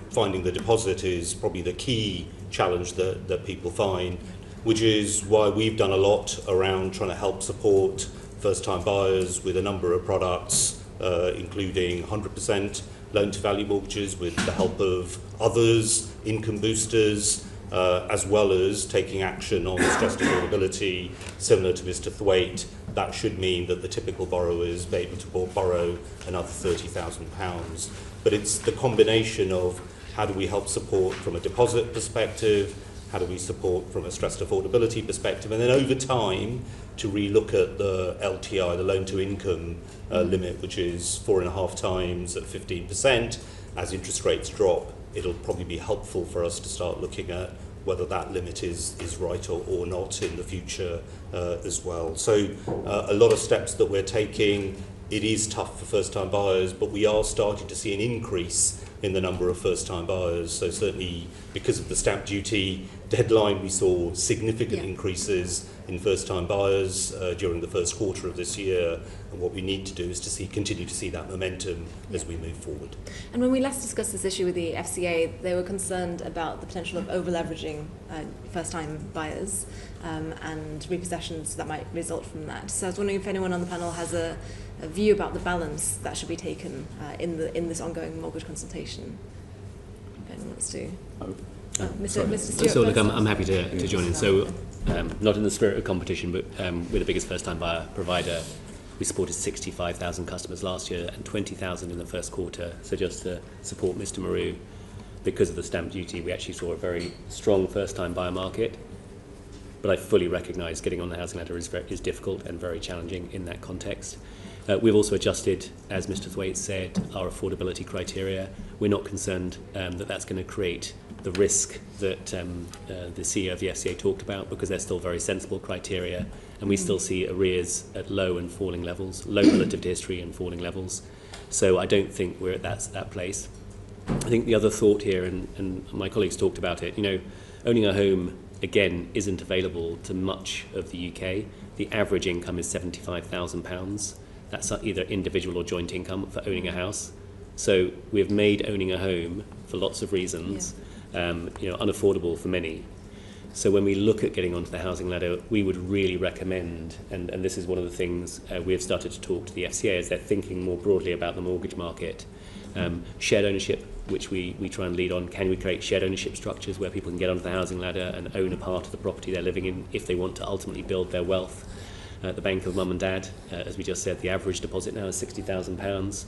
[SPEAKER 6] finding the deposit is probably the key challenge that people find, which is why we've done a lot around trying to help support first-time buyers with a number of products, including 100% loan-to-value mortgages with the help of others, income boosters, as well as taking action on stressed affordability, similar to Mr. Thwaite. That should mean that the typical borrower is able to borrow another £30,000. But it's the combination of how do we help support from a deposit perspective, how do we support from a stressed affordability perspective, and then over time to relook at the LTI, the loan-to-income limit, which is 4.5 times at 15%. As interest rates drop, it'll probably be helpful for us to start looking at whether that limit is right or not in the future as well. So a lot of steps that we're taking. It is tough for first-time buyers, but we are starting to see an increase in the number of first-time buyers. So certainly because of the stamp duty deadline, we saw significant increases in first-time buyers during the first quarter of this year. And what we need to do is to continue to see that momentum as we move forward.
[SPEAKER 3] And when we last discussed this issue with the FCA, they were concerned about the potential of over-leveraging first-time buyers and repossessions that might result from that. So I was wondering if anyone on the panel has a view about the balance that should be taken in this ongoing mortgage consultation. If anyone wants to. Mr. Stewart.
[SPEAKER 1] So look, I'm happy to join in. So not in the spirit of competition, but we're the biggest first-time buyer provider. We supported 65,000 customers last year and 20,000 in the first quarter. So just to support Mr. Maru, because of the stamp duty, we actually saw a very strong first-time buyer market. But I fully recognise getting on the housing ladder is difficult and very challenging in that context. We've also adjusted, as Mr. Thwaite said, our affordability criteria. We're not concerned that that's going to create the risk that the CEO of the FCA talked about, because they're still very sensible criteria, and we still see arrears at low and falling levels, low relative to history and falling levels. So I don't think we're at that place. I think the other thought here, and my colleagues talked about it, owning a home, again, isn't available to much of the UK. The average income is £75,000. That's either individual or joint income for owning a house. So we've made owning a home, for lots of reasons, unaffordable for many. So when we look at getting onto the housing ladder, we would really recommend, and this is one of the things we've started to talk to the FCA as they're thinking more broadly about the mortgage market, shared ownership, which we try and lead on. Can we create shared ownership structures where people can get onto the housing ladder and own a part of the property they're living in if they want to ultimately build their wealth? At the bank of mum and dad, as we just said, the average deposit now is £60,000.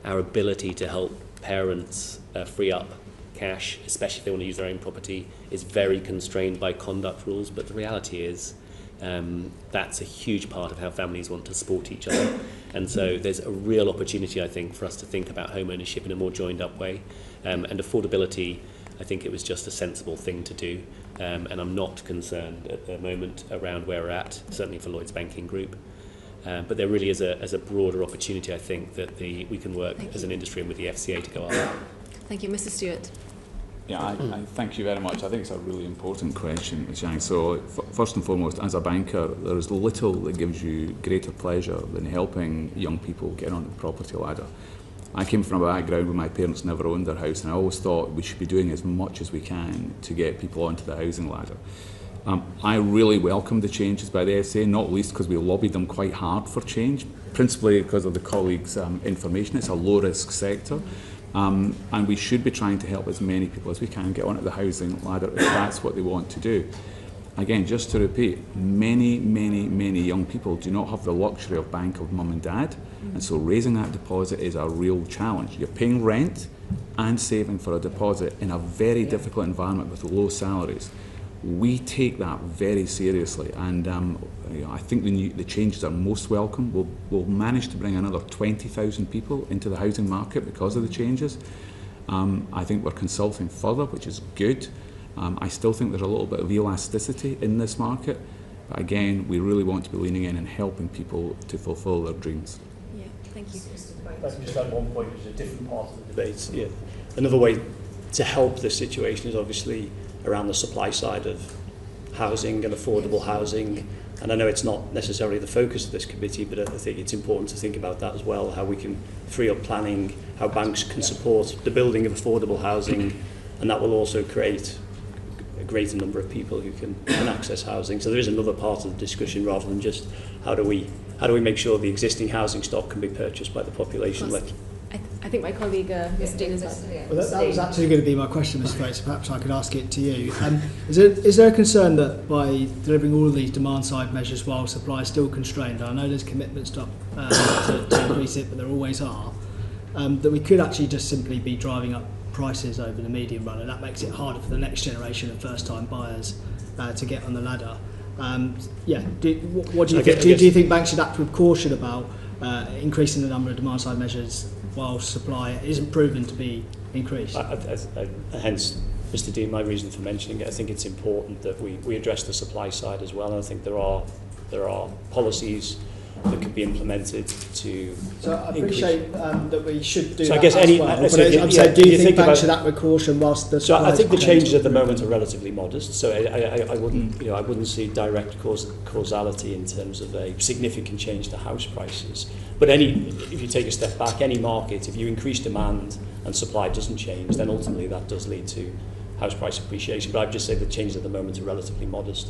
[SPEAKER 1] Our ability to help parents free up cash, especially if they want to use their own property, is very constrained by conduct rules. But the reality is that's a huge part of how families want to support each other. And so there's a real opportunity, I think, for us to think about home ownership in a more joined up way. And affordability, I think it was just a sensible thing to do. And I'm not concerned at the moment around where we're at, certainly for Lloyds Banking Group. But there really is a broader opportunity, I think, that we can work as an industry and with the FCA to go up.
[SPEAKER 3] Thank you. Mr. Stewart.
[SPEAKER 5] Yeah, I thank you very much. I think it's a really important question, Zhang. So first and foremost, as a banker, there is little that gives you greater pleasure than helping young people get on the property ladder. I came from a background where my parents never owned their house, and I always thought we should be doing as much as we can to get people onto the housing ladder. I really welcome the changes by the FCA, not least because we lobbied them quite hard for change, principally because of the colleagues' information. It's a low-risk sector, and we should be trying to help as many people as we can get onto the housing ladder if that's what they want to do. Again, just to repeat, many young people do not have the luxury of bank of mum and dad, and so raising that deposit is a real challenge. You're paying rent and saving for a deposit in a very difficult environment with low salaries. We take that very seriously, and I think the changes are most welcome. We'll manage to bring another 20,000 people into the housing market because of the changes. I think we're consulting further, which is good. I still think there's a little bit of elasticity in this market, but again, we really want to be leaning in and helping people to fulfil their dreams.
[SPEAKER 3] Yeah, thank you.
[SPEAKER 7] Let me just add one point, which is a different part of the debate. Yeah. Another way to help this situation is obviously around the supply side of housing and affordable housing. And I know it's not necessarily the focus of this committee, but I think it's important to think about that as well, how we can free up planning, how banks can support the building of affordable housing, and that will also create a greater number of people who can access housing. So there is another part of the discussion rather than just how do we make sure the existing housing stock can be purchased by the population.
[SPEAKER 3] I think my colleague, Mr. Dean, is
[SPEAKER 2] well, that was actually going to be my question, Mr. Thwaite, so perhaps I could ask it to you. Is there a concern that by delivering all of these demand-side measures while supply is still constrained, I know there's commitments to increase it, but there always are, that we could actually just simply be driving up prices over the medium run, and that makes it harder for the next generation of first-time buyers to get on the ladder? What do you think? Do you think banks should act with caution about increasing the number of demand-side measures while supply isn't proven to be increased?
[SPEAKER 7] Hence, Mr. Dean, my reason for mentioning it, I think it's important that we address the supply side as well. And I think there are policies that could be implemented to
[SPEAKER 2] So I appreciate that we should do
[SPEAKER 7] So
[SPEAKER 2] that
[SPEAKER 7] I guess
[SPEAKER 2] as
[SPEAKER 7] any-
[SPEAKER 2] well.
[SPEAKER 7] so
[SPEAKER 2] But
[SPEAKER 7] yeah,
[SPEAKER 2] I'm saying, do you think banks
[SPEAKER 7] about-
[SPEAKER 2] should act with caution whilst the
[SPEAKER 7] So I think the
[SPEAKER 2] supplies
[SPEAKER 7] changes
[SPEAKER 2] change?
[SPEAKER 7] at the moment are relatively modest. So I wouldn't, I wouldn't see direct causality in terms of a significant change to house prices. But if you take a step back, any market, if you increase demand and supply doesn't change, then ultimately that does lead to house price appreciation. But I'd just say the changes at the moment are relatively modest.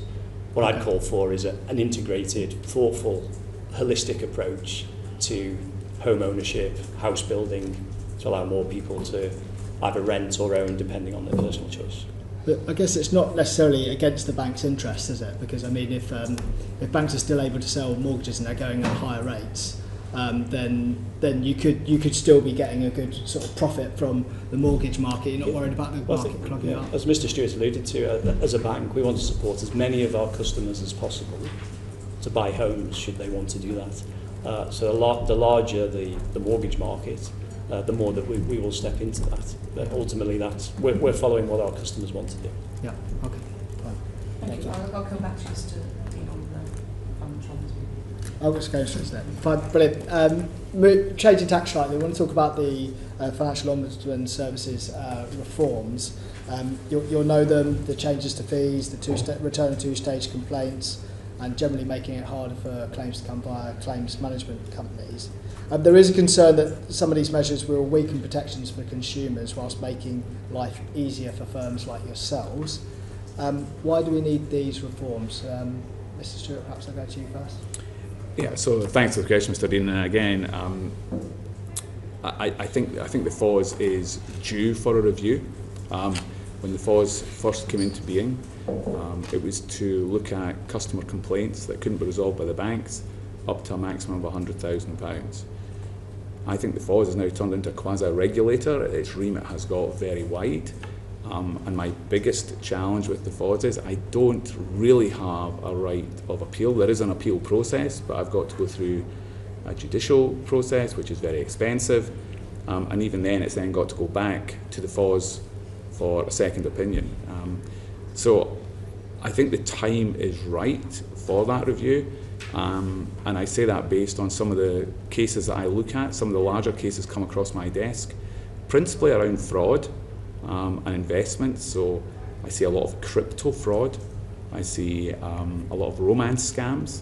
[SPEAKER 7] What I'd call for is an integrated, thoughtful, holistic approach to home ownership, house building, to allow more people to either rent or own, depending on their personal choice.
[SPEAKER 2] But I guess it's not necessarily against the bank's interest, is it? Because I mean, if banks are still able to sell mortgages and they're going at higher rates, then you could still be getting a good sort of profit from the mortgage market. You're not worried about the market clogging up.
[SPEAKER 7] As Mr. Stewart alluded to, as a bank, we want to support as many of our customers as possible to buy homes should they want to do that. So the larger the mortgage market, the more that we will step into that. But ultimately, we're following what our customers want to do.
[SPEAKER 2] Yeah. Okay. Fine.
[SPEAKER 4] Thank you. I'll come back to you just to be on the financial.
[SPEAKER 2] I was going straight to that. Fine, brilliant. Changing tack slightly, we want to talk about the Financial Ombudsman Services reforms. You'll know them, the changes to fees, the return of two-stage complaints, and generally making it harder for claims to come via claims management companies. There is a concern that some of these measures will weaken protections for consumers whilst making life easier for firms like yourselves. Why do we need these reforms? Mr. Stewart, perhaps I'll go to you first.
[SPEAKER 5] Yeah, so thanks for the question, Mr. Dean. And again, I think the FOS is due for a review. When the FOS first came into being, it was to look at customer complaints that couldn't be resolved by the banks up to a maximum of £100,000. I think the FOS has now turned into a quasi-regulator. Its remit has got very wide. And my biggest challenge with the FOS is I don't really have a right of appeal. There is an appeal process, but I've got to go through a judicial process, which is very expensive. And even then, it's then got to go back to the FOS for a second opinion. So I think the time is right for that review. And I say that based on some of the cases that I look at, some of the larger cases come across my desk, principally around fraud and investments. So I see a lot of crypto fraud. I see a lot of romance scams.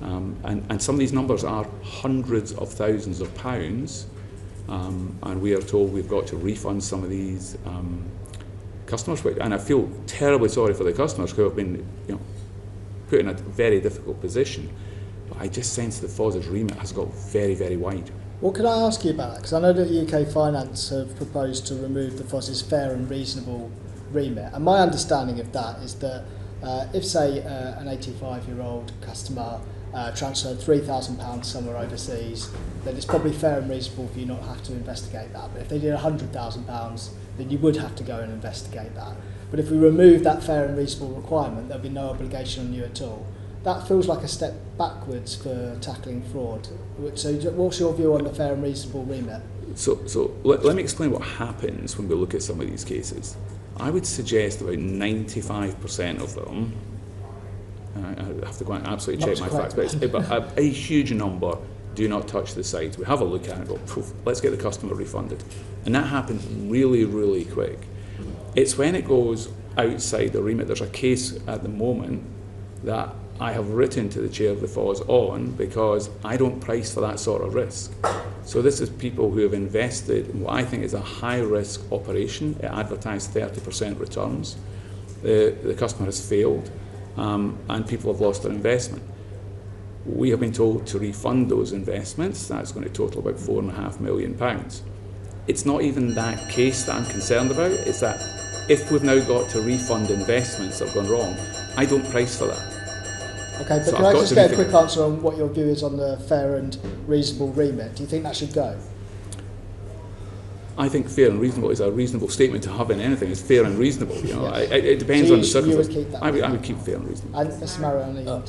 [SPEAKER 5] And some of these numbers are hundreds of thousands of pounds. And we are told we've got to refund some of these customers. And I feel terribly sorry for the customers who have been put in a very difficult position. But I just sense the FOS's remit has got very, very wide.
[SPEAKER 2] What can I ask you about that? Because I know that UK Finance have proposed to remove the FOS's fair and reasonable remit. And my understanding of that is that if, say, an 85-year-old customer transferred £3,000 somewhere overseas, then it's probably fair and reasonable for you not have to investigate that. But if they did £100,000, then you would have to go and investigate that. But if we remove that fair and reasonable requirement, there'll be no obligation on you at all. That feels like a step backwards for tackling fraud. So what's your view on the fair and reasonable remit?
[SPEAKER 5] So let me explain what happens when we look at some of these cases. I would suggest about 95% of them, I have to go and absolutely check my facts, but a huge number do not touch the sides. We have a look at it and go, poof, let's get the customer refunded. And that happens really, really quick. It's when it goes outside the remit. There's a case at the moment that I have written to the chair of the FOS on because I don't price for that sort of risk. So this is people who have invested in what I think is a high-risk operation. It advertised 30% returns. The customer has failed and people have lost their investment. We have been told to refund those investments. That's going to total about £4.5 million. It's not even that case that I'm concerned about. It's that if we've now got to refund investments that have gone wrong, I don't price for that.
[SPEAKER 2] Okay, but can I just get a quick answer on what your view is on the fair and reasonable remit? Do you think that should go?
[SPEAKER 5] I think fair and reasonable is a reasonable statement to have in anything. It's fair and reasonable. It depends on the circumstances.
[SPEAKER 2] You would keep that?
[SPEAKER 5] I would keep fair and reasonable.
[SPEAKER 2] And Mr. Marrow,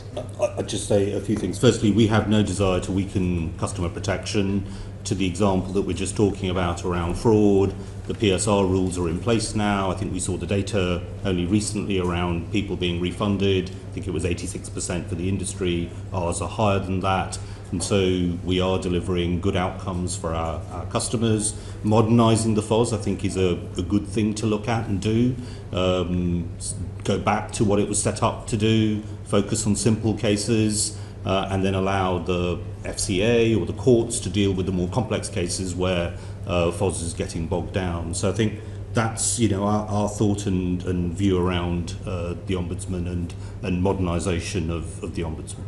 [SPEAKER 6] I'd just say a few things. Firstly, we have no desire to weaken customer protection. To the example that we're just talking about around fraud, the PSR rules are in place now. I think we saw the data only recently around people being refunded. I think it was 86% for the industry. Ours are higher than that. And so we are delivering good outcomes for our customers. Modernising the FOS, I think, is a good thing to look at and do. Go back to what it was set up to do, focus on simple cases, and then allow the FCA or the courts to deal with the more complex cases where FOS is getting bogged down. So I think that's our thought and view around the Ombudsman and modernisation of the Ombudsman.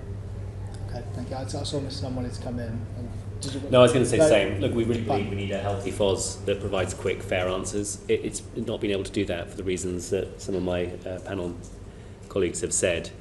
[SPEAKER 2] Okay, thank you. I saw Mr. Nunn wanted to come in.
[SPEAKER 1] No, I was going to say the same. Look, we really believe we need a healthy FOS that provides quick, fair answers. It's not been able to do that for the reasons that some of my panel colleagues have said.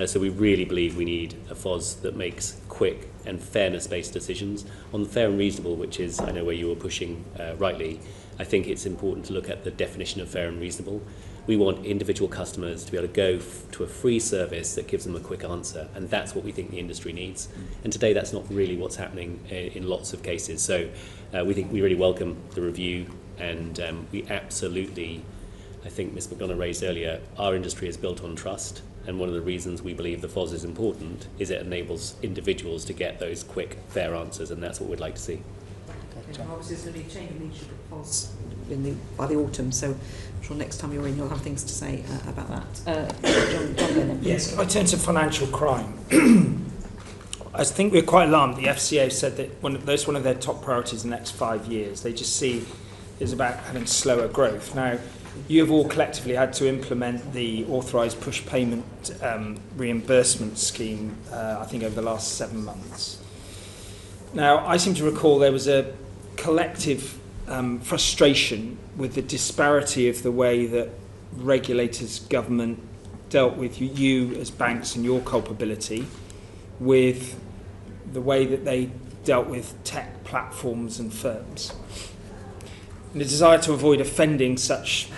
[SPEAKER 1] So we really believe we need a FOS that makes quick and fairness-based decisions. On the fair and reasonable, which is, I know where you were pushing rightly, I think it's important to look at the definition of fair and reasonable. We want individual customers to be able to go to a free service that gives them a quick answer, and that's what we think the industry needs. And today that's not really what's happening in lots of cases. So we really welcome the review, and we absolutely, I think Ms McDonough raised earlier, our industry is built on trust, and one of the reasons we believe the FOS is important is it enables individuals to get those quick, fair answers, and that's what we'd like to see.
[SPEAKER 4] Obviously, there's going to be a change of leadership at FOS by the autumn, so I'm sure next time you're in, you'll have things to say about that. John Lennon.
[SPEAKER 8] Yes, I turn to financial crime. I think we're quite alarmed. The FCA said that that's one of their top priorities in the next 5 years. They just see is about having slower growth. Now, you have all collectively had to implement the authorised push payment reimbursement scheme, I think, over the last 7 months. Now, I seem to recall there was a collective frustration with the disparity of the way that regulators, government dealt with you as banks and your culpability, with the way that they dealt with tech platforms and firms. And the desire to avoid offending such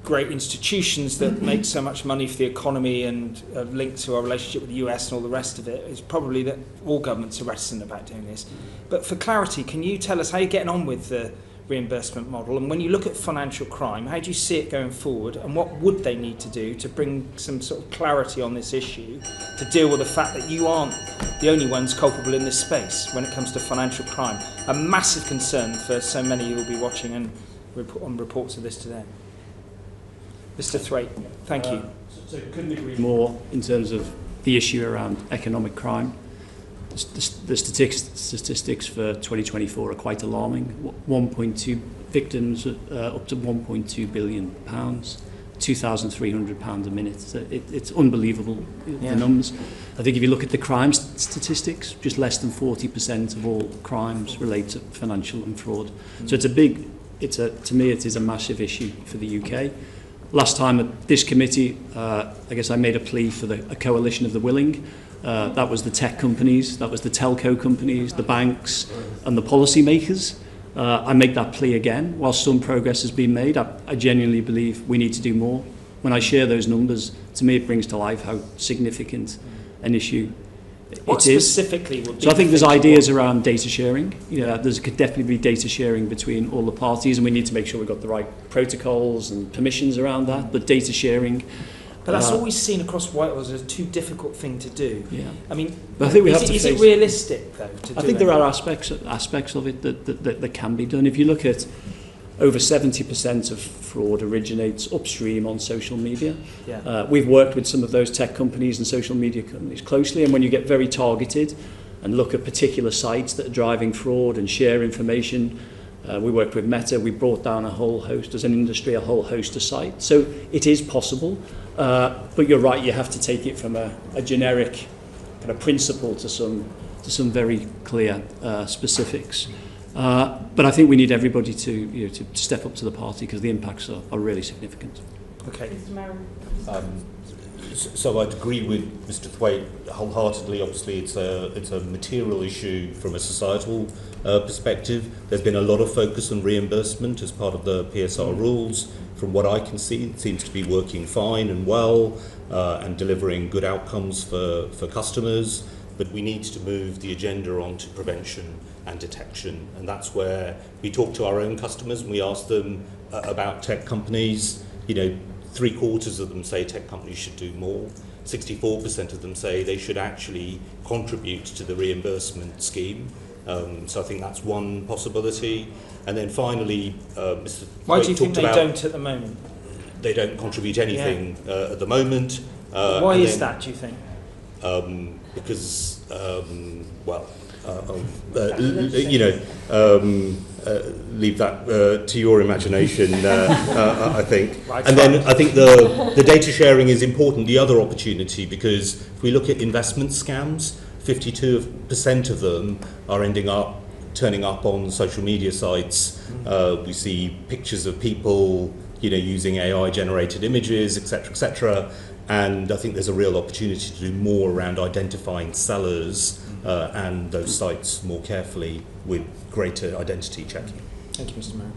[SPEAKER 8] great institutions that make so much money for the economy and are linked to our relationship with the US and all the rest of it is probably that all governments are reticent about doing this. But for clarity, can you tell us how you're getting on with the reimbursement model? And when you look at financial crime, how do you see it going forward? And what would they need to do to bring some sort of clarity on this issue to deal with the fact that you aren't the only ones culpable in this space when it comes to financial crime? A massive concern for so many who will be watching and on reports of this today. Mr. Thwaite, thank you.
[SPEAKER 7] So couldn't agree more in terms of the issue around economic crime. The statistics for 2024 are quite alarming. 1.2 victims, up to £1.2 billion, £2,300 a minute. It's unbelievable, the numbers. I think if you look at the crime statistics, just less than 40% of all crimes relate to financial and fraud. So it's to me, it is a massive issue for the UK. Last time at this committee, I guess I made a plea for a coalition of the willing. That was the tech companies, that was the telco companies, the banks and the policymakers. I make that plea again. While some progress has been made, I genuinely believe we need to do more. When I share those numbers, to me it brings to life how significant an issue
[SPEAKER 8] What specifically would be?
[SPEAKER 7] So I think there's ideas around data sharing. There could definitely be data sharing between all the parties, and we need to make sure we've got the right protocols and permissions around that. But data sharing.
[SPEAKER 8] But that's always seen across Whitehall as a too difficult thing to do.
[SPEAKER 7] Yeah.
[SPEAKER 8] I mean,
[SPEAKER 7] but I think we have to
[SPEAKER 8] is it realistic though?
[SPEAKER 7] I think there are aspects of it that can be done. If you look at over 70% of fraud originates upstream on social media.
[SPEAKER 8] Yeah.
[SPEAKER 7] We've worked with some of those tech companies and social media companies closely, and when you get very targeted and look at particular sites that are driving fraud and share information, we worked with Meta, we brought down a whole host, as an industry, a whole host of sites. So it is possible, but you're right, you have to take it from a generic kind of principle to some very clear specifics. But I think we need everybody to step up to the party because the impacts are really significant.
[SPEAKER 8] Okay.
[SPEAKER 6] So I'd agree with Mr. Thwaite wholeheartedly. Obviously, it's a material issue from a societal perspective. There's been a lot of focus on reimbursement as part of the PSR rules. From what I can see, it seems to be working fine and well and delivering good outcomes for customers. But we need to move the agenda onto prevention and detection, and that's where we talk to our own customers and we ask them about tech companies. 3/4 of them say tech companies should do more. 64% of them say they should actually contribute to the reimbursement scheme. So I think that's one possibility. And then finally, Mr.
[SPEAKER 8] Why
[SPEAKER 6] Waite
[SPEAKER 8] do you think
[SPEAKER 6] talked
[SPEAKER 8] they
[SPEAKER 6] about
[SPEAKER 8] don't at the moment?
[SPEAKER 6] they don't contribute anything at the moment.
[SPEAKER 8] Why is that, do you think?
[SPEAKER 6] Because, leave that to your imagination, I think. Right, and then I think the data sharing is important, the other opportunity, because if we look at investment scams, 52% of them are turning up on social media sites. We see pictures of people, using AI-generated images, etc., and I think there's a real opportunity to do more around identifying sellers and those sites more carefully with greater identity checking.
[SPEAKER 8] Thank you, Mr. Mayor.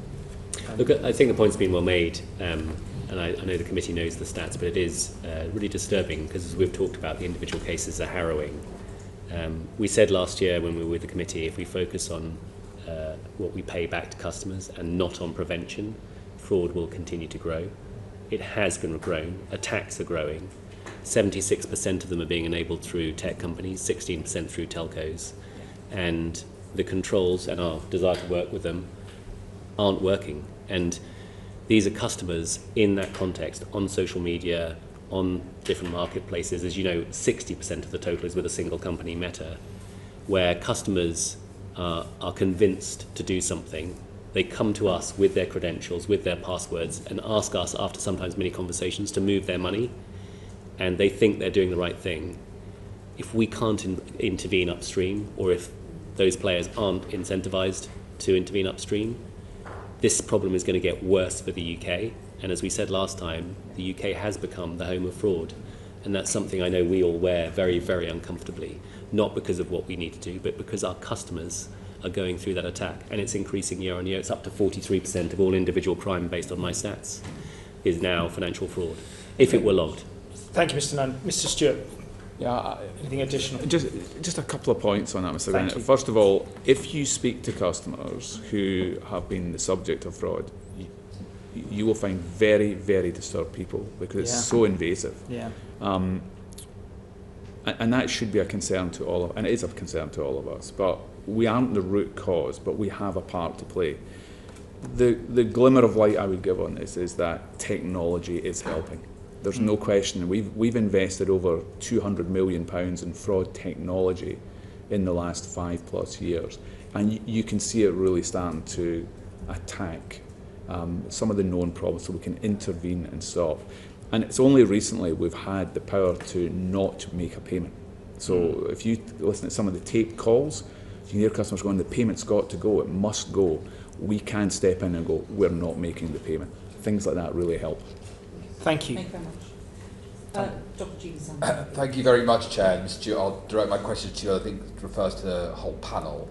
[SPEAKER 1] Look, I think the point's been well made, and I know the committee knows the stats, but it is really disturbing because, as we've talked about, the individual cases are harrowing. We said last year when we were with the committee, if we focus on what we pay back to customers and not on prevention, fraud will continue to grow. It has been grown. Attacks are growing. 76% of them are being enabled through tech companies, 16% through telcos, and the controls and our desire to work with them aren't working. And these are customers in that context, on social media, on different marketplaces. As you know, 60% of the total is with a single company, Meta, where customers are convinced to do something. They come to us with their credentials, with their passwords, and ask us, after sometimes many conversations, to move their money, and they think they're doing the right thing. If we can't intervene upstream, or if those players aren't incentivized to intervene upstream, this problem is going to get worse for the UK. And as we said last time, the UK has become the home of fraud. And that's something I know we all wear very, very uncomfortably, not because of what we need to do, but because our customers are going through that attack. And it's increasing year on year. It's up to 43% of all individual crime, based on my stats, is now financial fraud, if it were logged.
[SPEAKER 8] Thank you, Mr. Nunn. Mr. Stewart.
[SPEAKER 5] Yeah,
[SPEAKER 8] anything additional?
[SPEAKER 5] Just a couple of points on that, Mr. Bennett. First of all, if you speak to customers who have been the subject of fraud, you will find very, very disturbed people because it's so invasive.
[SPEAKER 8] Yeah.
[SPEAKER 5] And that should be a concern to all of, and it is a concern to all of us. But we aren't the root cause, but we have a part to play. The glimmer of light I would give on this is that technology is helping. There's no question. We've invested over £200 million in fraud technology in the last 5+ years, and you can see it really starting to attack some of the known problems, so we can intervene and stop. And it's only recently we've had the power to not make a payment. So if you listen to some of the taped calls, you can hear customers going, the payment's got to go, it must go. We can step in and go, we're not making the payment. Things like that really help.
[SPEAKER 8] Thank you.
[SPEAKER 4] Thank you very much. Dr. Jeanson.
[SPEAKER 13] Thank you very much, Chair. Mr. Stewart, I'll direct my question to you. I think it refers to the whole panel.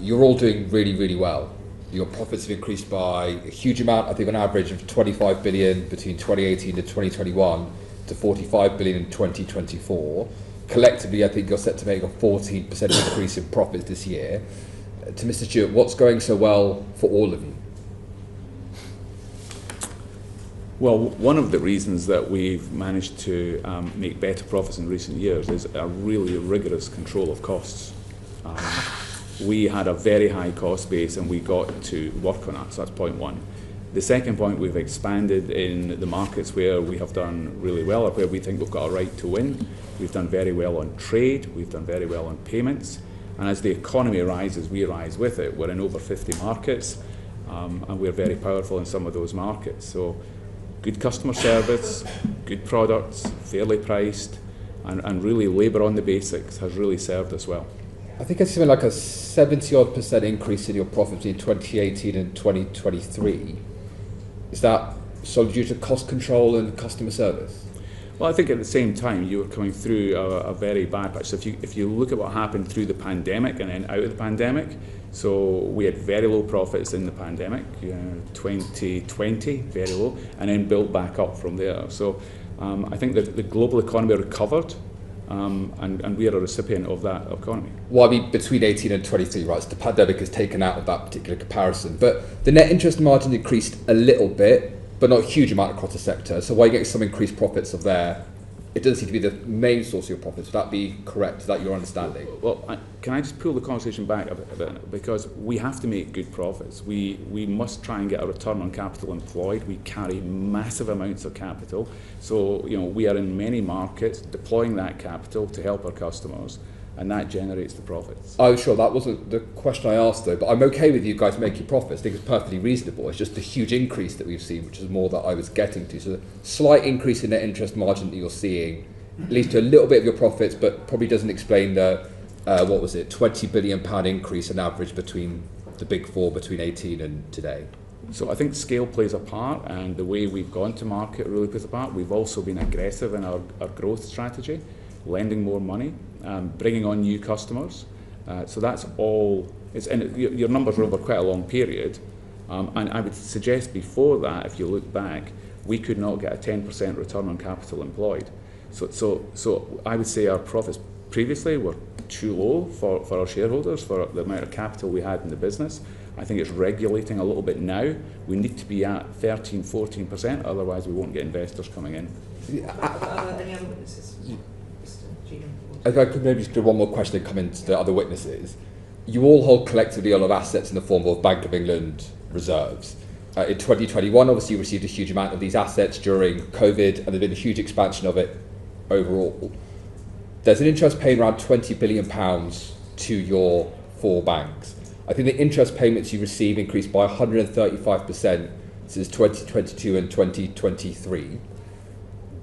[SPEAKER 13] You're all doing really, really well. Your profits have increased by a huge amount, I think on average of 25 billion between 2018 to 2021 to 45 billion in 2024. Collectively, I think you're set to make a 14% increase in profits this year. To Mr. Stewart, what's going so well for all of you?
[SPEAKER 5] Well, one of the reasons that we've managed to make better profits in recent years is a really rigorous control of costs. We had a very high cost base and we got to work on that, so that's point one. The second point, we've expanded in the markets where we have done really well, or where we think we've got a right to win. We've done very well on trade, we've done very well on payments, and as the economy rises, we rise with it. We're in over 50 markets, and we're very powerful in some of those markets. So good customer service, good products, fairly priced, and really labour on the basics has really served us well.
[SPEAKER 13] I think it's something like a 70-odd% increase in your profits in 2018 and 2023. Is that solely due to cost control and customer service?
[SPEAKER 5] Well, I think at the same time you were coming through a very bad patch. So if you look at what happened through the pandemic and then out of the pandemic, so we had very low profits in the pandemic, 2020, very low, and then built back up from there. So I think that the global economy recovered, and we are a recipient of that economy.
[SPEAKER 13] Well, I mean, between 18 and 23, right, so the pandemic has taken out of that particular comparison. But the net interest margin increased a little bit, but not a huge amount across the sector. So why are you getting some increased profits of there it doesn't seem to be the main source of your profits. Would that be correct? Is that your understanding?
[SPEAKER 5] Well, can I just pull the conversation back a bit? Because we have to make good profits. We must try and get a return on capital employed. We carry massive amounts of capital. So, you know, we are in many markets deploying that capital to help our customers, and that generates the profits.
[SPEAKER 13] Oh, sure, that wasn't the question I asked though, but I'm okay with you guys making profits. I think it's perfectly reasonable. It's just the huge increase that we've seen, which is more that I was getting to. So the slight increase in net interest margin that you're seeing leads to a little bit of your profits, but probably doesn't explain the, what was it, £20 billion increase on average between the big four, between 18 and today.
[SPEAKER 5] So I think scale plays a part, and the way we've gone to market really plays a part. We've also been aggressive in our growth strategy, lending more money, bringing on new customers. So that's all. And your numbers are over quite a long period. And I would suggest before that, if you look back, we could not get a 10% return on capital employed. So I would say our profits previously were too low for our shareholders, for the amount of capital we had in the business. I think it's regulating a little bit now. We need to be at 13, 14%, otherwise we won't get investors coming in.
[SPEAKER 4] Any other witnesses?
[SPEAKER 13] If I could maybe just do one more question and come into the other witnesses. You all hold collectively a lot of assets in the form of Bank of England reserves. In 2021, obviously, you received a huge amount of these assets during COVID, and there's been a huge expansion of it overall. There's an interest paying around £20 billion to your four banks. I think the interest payments you receive increased by 135% since 2022 and 2023.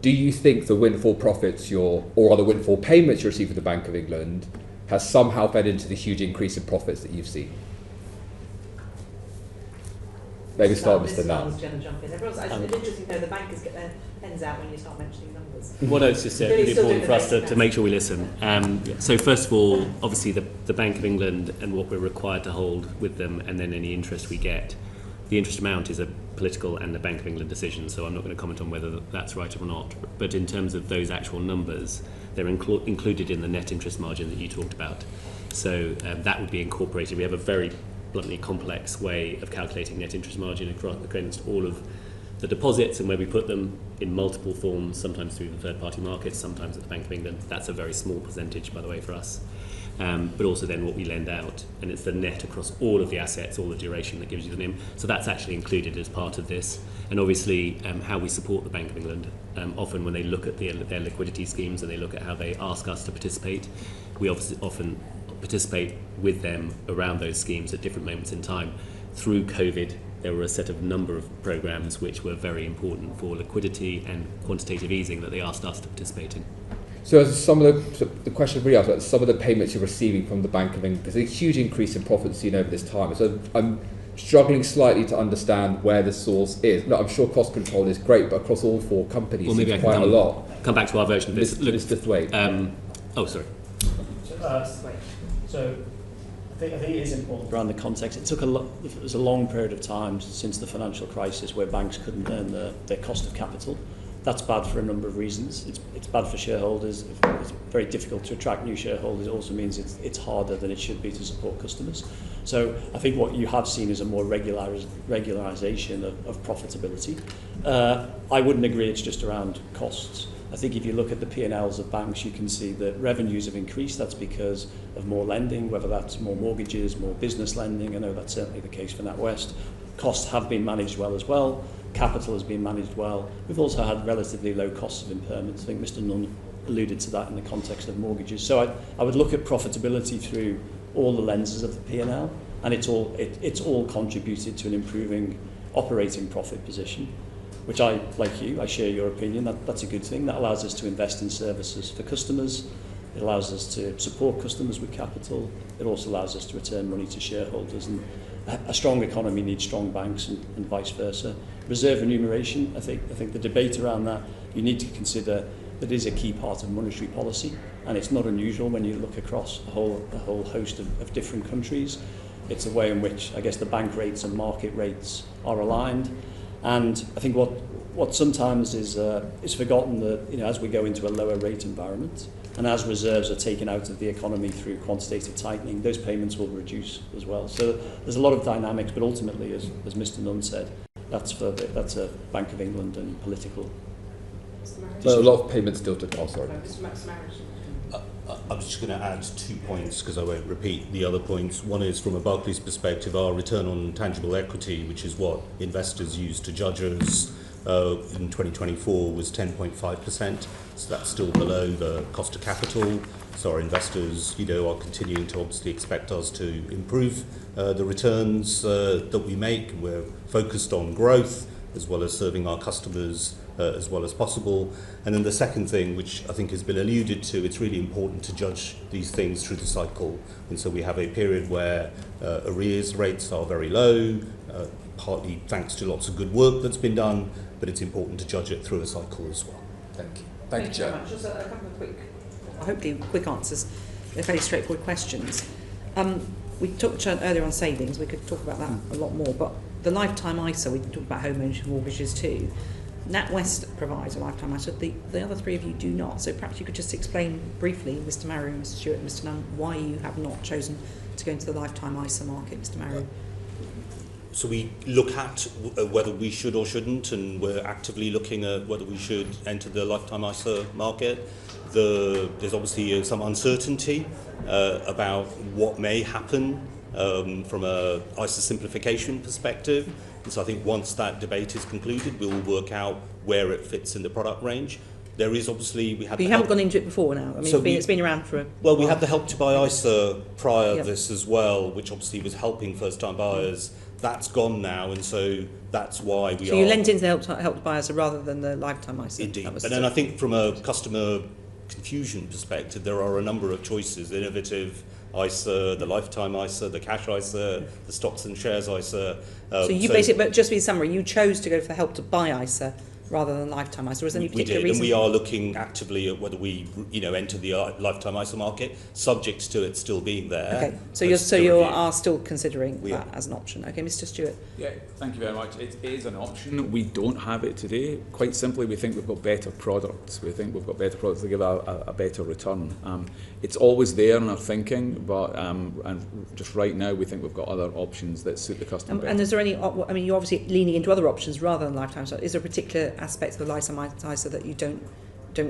[SPEAKER 13] Do you think the windfall profits or other windfall payments you receive from the Bank of England has somehow fed into the huge increase in profits that you've seen? Maybe start with Mr. Nunn.
[SPEAKER 4] It's interesting though, the bankers get their pens out when you start mentioning numbers.
[SPEAKER 1] Well, no, it's just really important for us to make sure we listen. So first of all, obviously the Bank of England and what we're required to hold with them, and then any interest we get. The interest amount is a political and the Bank of England decision, so I'm not going to comment on whether that's right or not. But in terms of those actual numbers, they're included in the net interest margin that you talked about. So that would be incorporated. We have a very bluntly complex way of calculating net interest margin against all of the deposits and where we put them in multiple forms, sometimes through the third-party markets, sometimes at the Bank of England. That's a very small percentage, by the way, for us. But also then what we lend out, and it's the net across all of the assets, all the duration that gives you the NIM. So that's actually included as part of this. And obviously how we support the Bank of England, often when they look at their liquidity schemes and they look at how they ask us to participate, we obviously often participate with them around those schemes at different moments in time. Through COVID, there were a set of number of programs which were very important for liquidity and quantitative easing that they asked us to participate in.
[SPEAKER 13] So some of the question really asked about some of the payments you're receiving from the Bank of England, there's a huge increase in profits seen over this time. So I'm struggling slightly to understand where the source is. No, I'm sure cost control is great, but across all four companies,
[SPEAKER 1] well, maybe
[SPEAKER 13] it's quite a lot.
[SPEAKER 1] Come back to our version of this.
[SPEAKER 13] Mr. Thwaite.
[SPEAKER 1] Oh, sorry.
[SPEAKER 7] So I think it is important around the context. It was a long period of time since the financial crisis where banks couldn't earn their cost of capital. That's bad for a number of reasons. It's bad for shareholders. It's very difficult to attract new shareholders. It also means it's harder than it should be to support customers. So I think what you have seen is a more regularisation of profitability. I wouldn't agree it's just around costs. I think if you look at the P&Ls of banks, you can see that revenues have increased. That's because of more lending, whether that's more mortgages, more business lending. I know that's certainly the case for NatWest. Costs have been managed well as well. Capital has been managed well. We've also had relatively low costs of impairment. I think Mr. Nunn alluded to that in the context of mortgages. So I would look at profitability through all the lenses of the P&L, and it's all contributed to an improving operating profit position, which I share your opinion. That's a good thing. That allows us to invest in services for customers. It allows us to support customers with capital. It also allows us to return money to shareholders. And a strong economy needs strong banks and vice versa. Reserve remuneration, I think the debate around that, you need to consider that is a key part of monetary policy, and it's not unusual when you look across a whole host of different countries. It's a way in which, I guess, the bank rates and market rates are aligned. And I think what sometimes is forgotten that, as we go into a lower rate environment and as reserves are taken out of the economy through quantitative tightening, those payments will reduce as well. So there's a lot of dynamics, but ultimately, as Mr. Nunn said, that's a Bank of England and political
[SPEAKER 13] Well, a lot of payments still to go. Sorry.
[SPEAKER 6] I was just going to add 2 points because I won't repeat the other points. One is from a Barclays perspective, our return on tangible equity, which is what investors use to judge us, in 2024 was 10.5%. So that's still below the cost of capital. So our investors, are continuing to obviously expect us to improve the returns that we make. We're focused on growth as well as serving our customers as well as possible. And then the second thing, which I think has been alluded to, it's really important to judge these things through the cycle. And so we have a period where arrears rates are very low, partly thanks to lots of good work that's been done, but it's important to judge it through a cycle as well.
[SPEAKER 13] Thank you. Thank you, Chair.
[SPEAKER 4] Just a couple of hopefully quick answers. They're fairly straightforward questions. We talked earlier on savings. We could talk about that a lot more, but the lifetime ISA, we talked about home ownership mortgages too. NatWest provides a lifetime ISA. The other three of you do not. So perhaps you could just explain briefly, Mr. Marrow, Mr. Stewart, and Mr. Nunn, why you have not chosen to go into the lifetime ISA market, Mr. Marrow.
[SPEAKER 6] So we look at whether we should or shouldn't, and we're actively looking at whether we should enter the lifetime ISA market. There's obviously some uncertainty about what may happen from a ISA simplification perspective. And so I think once that debate is concluded, we will work out where it fits in the product range. There is obviously
[SPEAKER 4] But you haven't gone into it before now. I mean, so it's been around for a
[SPEAKER 6] while. We had the Help to Buy ISA prior to this as well, which obviously was helping first-time buyers. That's gone now, and so that's why we are.
[SPEAKER 4] So you lent into the Help to Buy ISA rather than the lifetime ISA.
[SPEAKER 6] Indeed, and then I think from a customer confusion perspective, there are a number of choices: innovative ISA, the lifetime ISA, the cash ISA, the stocks and shares ISA.
[SPEAKER 4] So you basically, but just to be summary, you chose to go for the Help to Buy ISA rather than lifetime ISA. Is there any particular reason?
[SPEAKER 6] And we are looking actively at whether we, enter the lifetime ISA market, subject to it still being there.
[SPEAKER 4] Okay, so you are still considering that as an option. Okay, Mr. Stewart.
[SPEAKER 5] Yeah, thank you very much. It is an option. We don't have it today. Quite simply, we think we've got better products. We think we've got better products that give a better return. It's always there in our thinking, but and just right now, we think we've got other options that suit the customer better.
[SPEAKER 4] And is there any? I mean, you're obviously leaning into other options rather than lifetime. So, is there a particular aspects of the lifetime ISA that you don't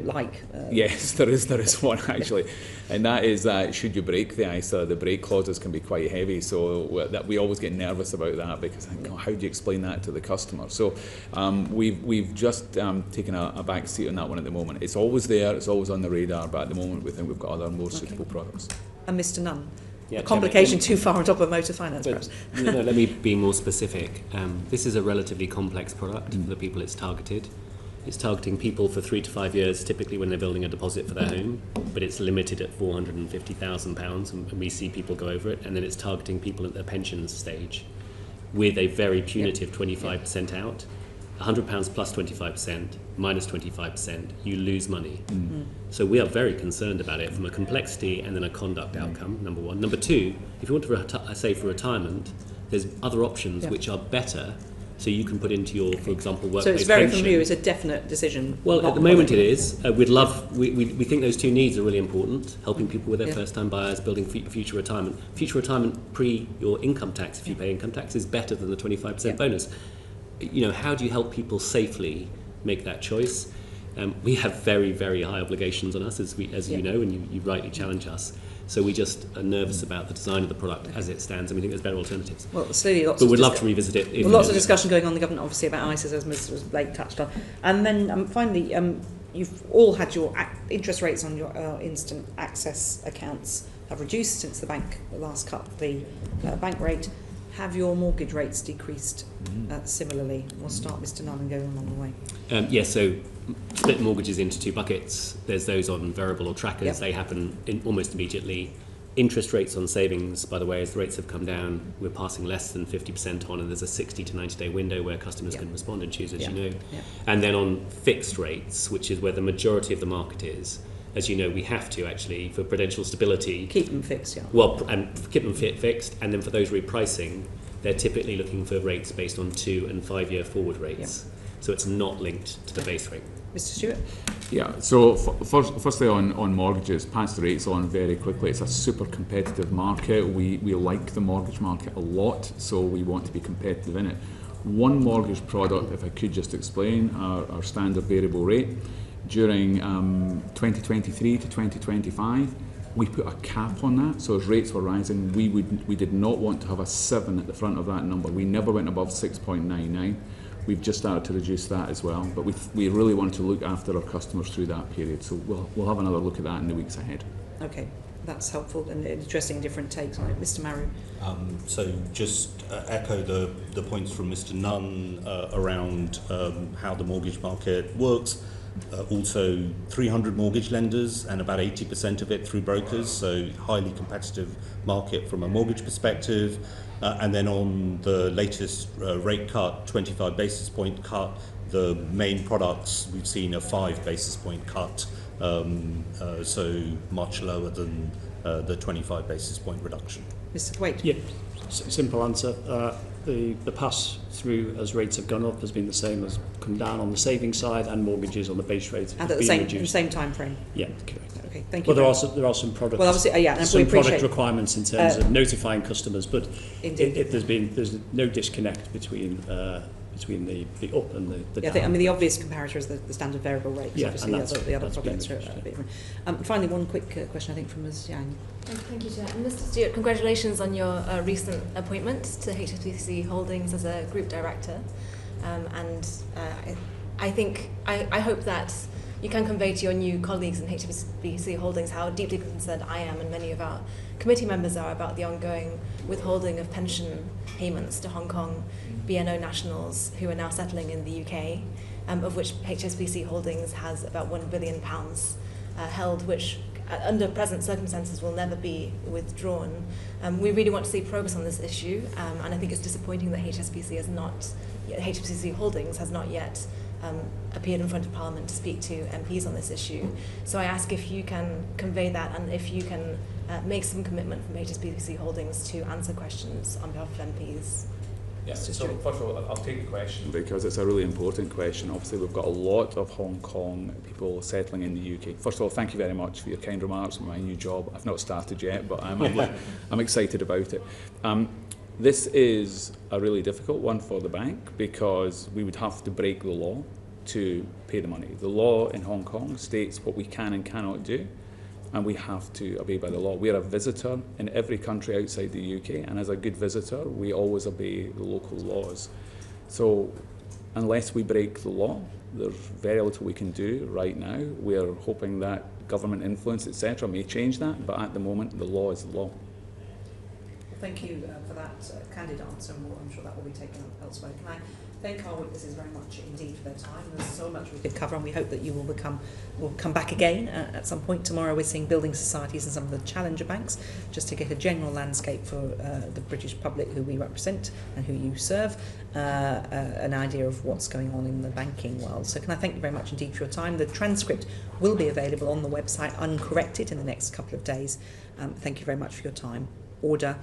[SPEAKER 4] like?
[SPEAKER 5] Yes, there is one actually, and that is that should you break the ISA, the break clauses can be quite heavy, so that we always get nervous about that because I think, how do you explain that to the customer? So we've just taken a back seat on that one at the moment. It's always there, it's always on the radar, but at the moment we think we've got other more suitable products.
[SPEAKER 4] And Mr. Nunn? Yeah, a complication too far on top of motor finance, perhaps.
[SPEAKER 1] No, let me be more specific. This is a relatively complex product for the people it's targeted. It's targeting people for 3 to 5 years, typically when they're building a deposit for their home, but it's limited at £450,000, and we see people go over it. And then it's targeting people at their pensions stage with a very punitive 25% out. £100 plus 25%, minus 25%, you lose money. So we are very concerned about it from a complexity and then a conduct outcome, number one. Number two, if you want to save for retirement, there's other options which are better, so you can put into your, for example, workplace pension.
[SPEAKER 4] So it's very from you, it's a definite decision.
[SPEAKER 1] Well, at the moment it is. We think those two needs are really important, helping people with their first-time buyers, building future retirement. Future retirement pre your income tax, if you pay income tax, is better than the 25% bonus. How do you help people safely make that choice? We have very, very high obligations on us, as you know, and you rightly challenge us. So we just are nervous about the design of the product as it stands, and we think there's better alternatives.
[SPEAKER 4] Well, clearly
[SPEAKER 1] but we'd love to revisit it.
[SPEAKER 4] Lots of discussion going on in the government, obviously, about ISAs, as Mr. Blake touched on. And then finally, you've all had your interest rates on your instant access accounts have reduced since the bank last cut the bank rate. Have your mortgage rates decreased similarly? We'll start, Mr. Nunn, and go along the way.
[SPEAKER 1] Yes, so split mortgages into two buckets. There's those on variable or trackers. They happen almost immediately. Interest rates on savings, by the way, as the rates have come down, we're passing less than 50% on, and there's a 60 to 90-day window where customers can respond and choose, as you know. And then on fixed rates, which is where the majority of the market is, as you know, we have to actually, for prudential stability,
[SPEAKER 4] keep them fixed.
[SPEAKER 1] Well, and keep them fixed, and then for those repricing, they're typically looking for rates based on 2 and 5 year forward rates. So it's not linked to the base rate.
[SPEAKER 4] Mr. Stewart?
[SPEAKER 5] Yeah, so firstly on mortgages, pass the rates on very quickly. It's a super competitive market. We like the mortgage market a lot, so we want to be competitive in it. one mortgage product, if I could just explain, our standard variable rate. During 2023 to 2025, we put a cap on that, so as rates were rising, we did not want to have a 7 at the front of that number. We never went above 6.99. We've just started to reduce that as well, but we really want to look after our customers through that period, so we'll have another look at that in the weeks ahead.
[SPEAKER 4] Okay, that's helpful and interesting, different takes on it. Mr. Maru.
[SPEAKER 6] So just echo the points from Mr. Nunn around how the mortgage market works. Also 300 mortgage lenders and about 80% of it through brokers, so highly competitive market from a mortgage perspective. And then on the latest rate cut, 25 basis point cut, the main products we've seen a 5 basis point cut, so much lower than the 25 basis point reduction.
[SPEAKER 4] Mr. Thwaite.
[SPEAKER 7] Yeah, simple answer. The pass through as rates have gone up has been the same as come down on the savings side, and mortgages on the base rate
[SPEAKER 4] and at the same time frame.
[SPEAKER 7] Yeah, correct.
[SPEAKER 4] Okay, thank you.
[SPEAKER 7] Well, there are some products.
[SPEAKER 4] Well, obviously,
[SPEAKER 7] some product requirements in terms of notifying customers, but there's no disconnect between the up and the down.
[SPEAKER 4] I mean, the obvious comparator is the standard variable rate.
[SPEAKER 7] Yeah,
[SPEAKER 4] obviously the other products are a bit different. Finally, one quick question, I think, from Ms. Yang.
[SPEAKER 3] Thank you, Chair. And Mr. Stewart, congratulations on your recent appointment to HSBC Holdings as a Group Director. I hope that you can convey to your new colleagues in HSBC Holdings how deeply concerned I am and many of our committee members are about the ongoing withholding of pension payments to Hong Kong BNO nationals who are now settling in the UK, of which HSBC Holdings has about £1 billion held, which under present circumstances will never be withdrawn. We really want to see progress on this issue, and I think it's disappointing that HSBC Holdings has not yet appeared in front of Parliament to speak to MPs on this issue. So I ask if you can convey that, and if you can make some commitment from HSBC Holdings to answer questions on behalf of MPs.
[SPEAKER 5] Yeah, so first of all, I'll take the question because it's a really important question. Obviously, we've got a lot of Hong Kong people settling in the UK. First of all, thank you very much for your kind remarks on my new job. I've not started yet, but I'm excited about it. This is a really difficult one for the bank because we would have to break the law to pay the money. The law in Hong Kong states what we can and cannot do, and we have to obey by the law. We are a visitor in every country outside the UK, and as a good visitor, we always obey the local laws. So unless we break the law, there's very little we can do right now. We're hoping that government influence, etc., may change that, but at the moment, the law is the law.
[SPEAKER 4] Thank you for that candid answer, and I'm sure that will be taken up elsewhere. Can I thank our witnesses very much indeed for their time. There's so much we could cover, and we hope that you will come back again at some point. Tomorrow we're seeing building societies and some of the challenger banks, just to get a general landscape for the British public who we represent and who you serve, an idea of what's going on in the banking world. So can I thank you very much indeed for your time. The transcript will be available on the website uncorrected in the next couple of days. Thank you very much for your time. Order.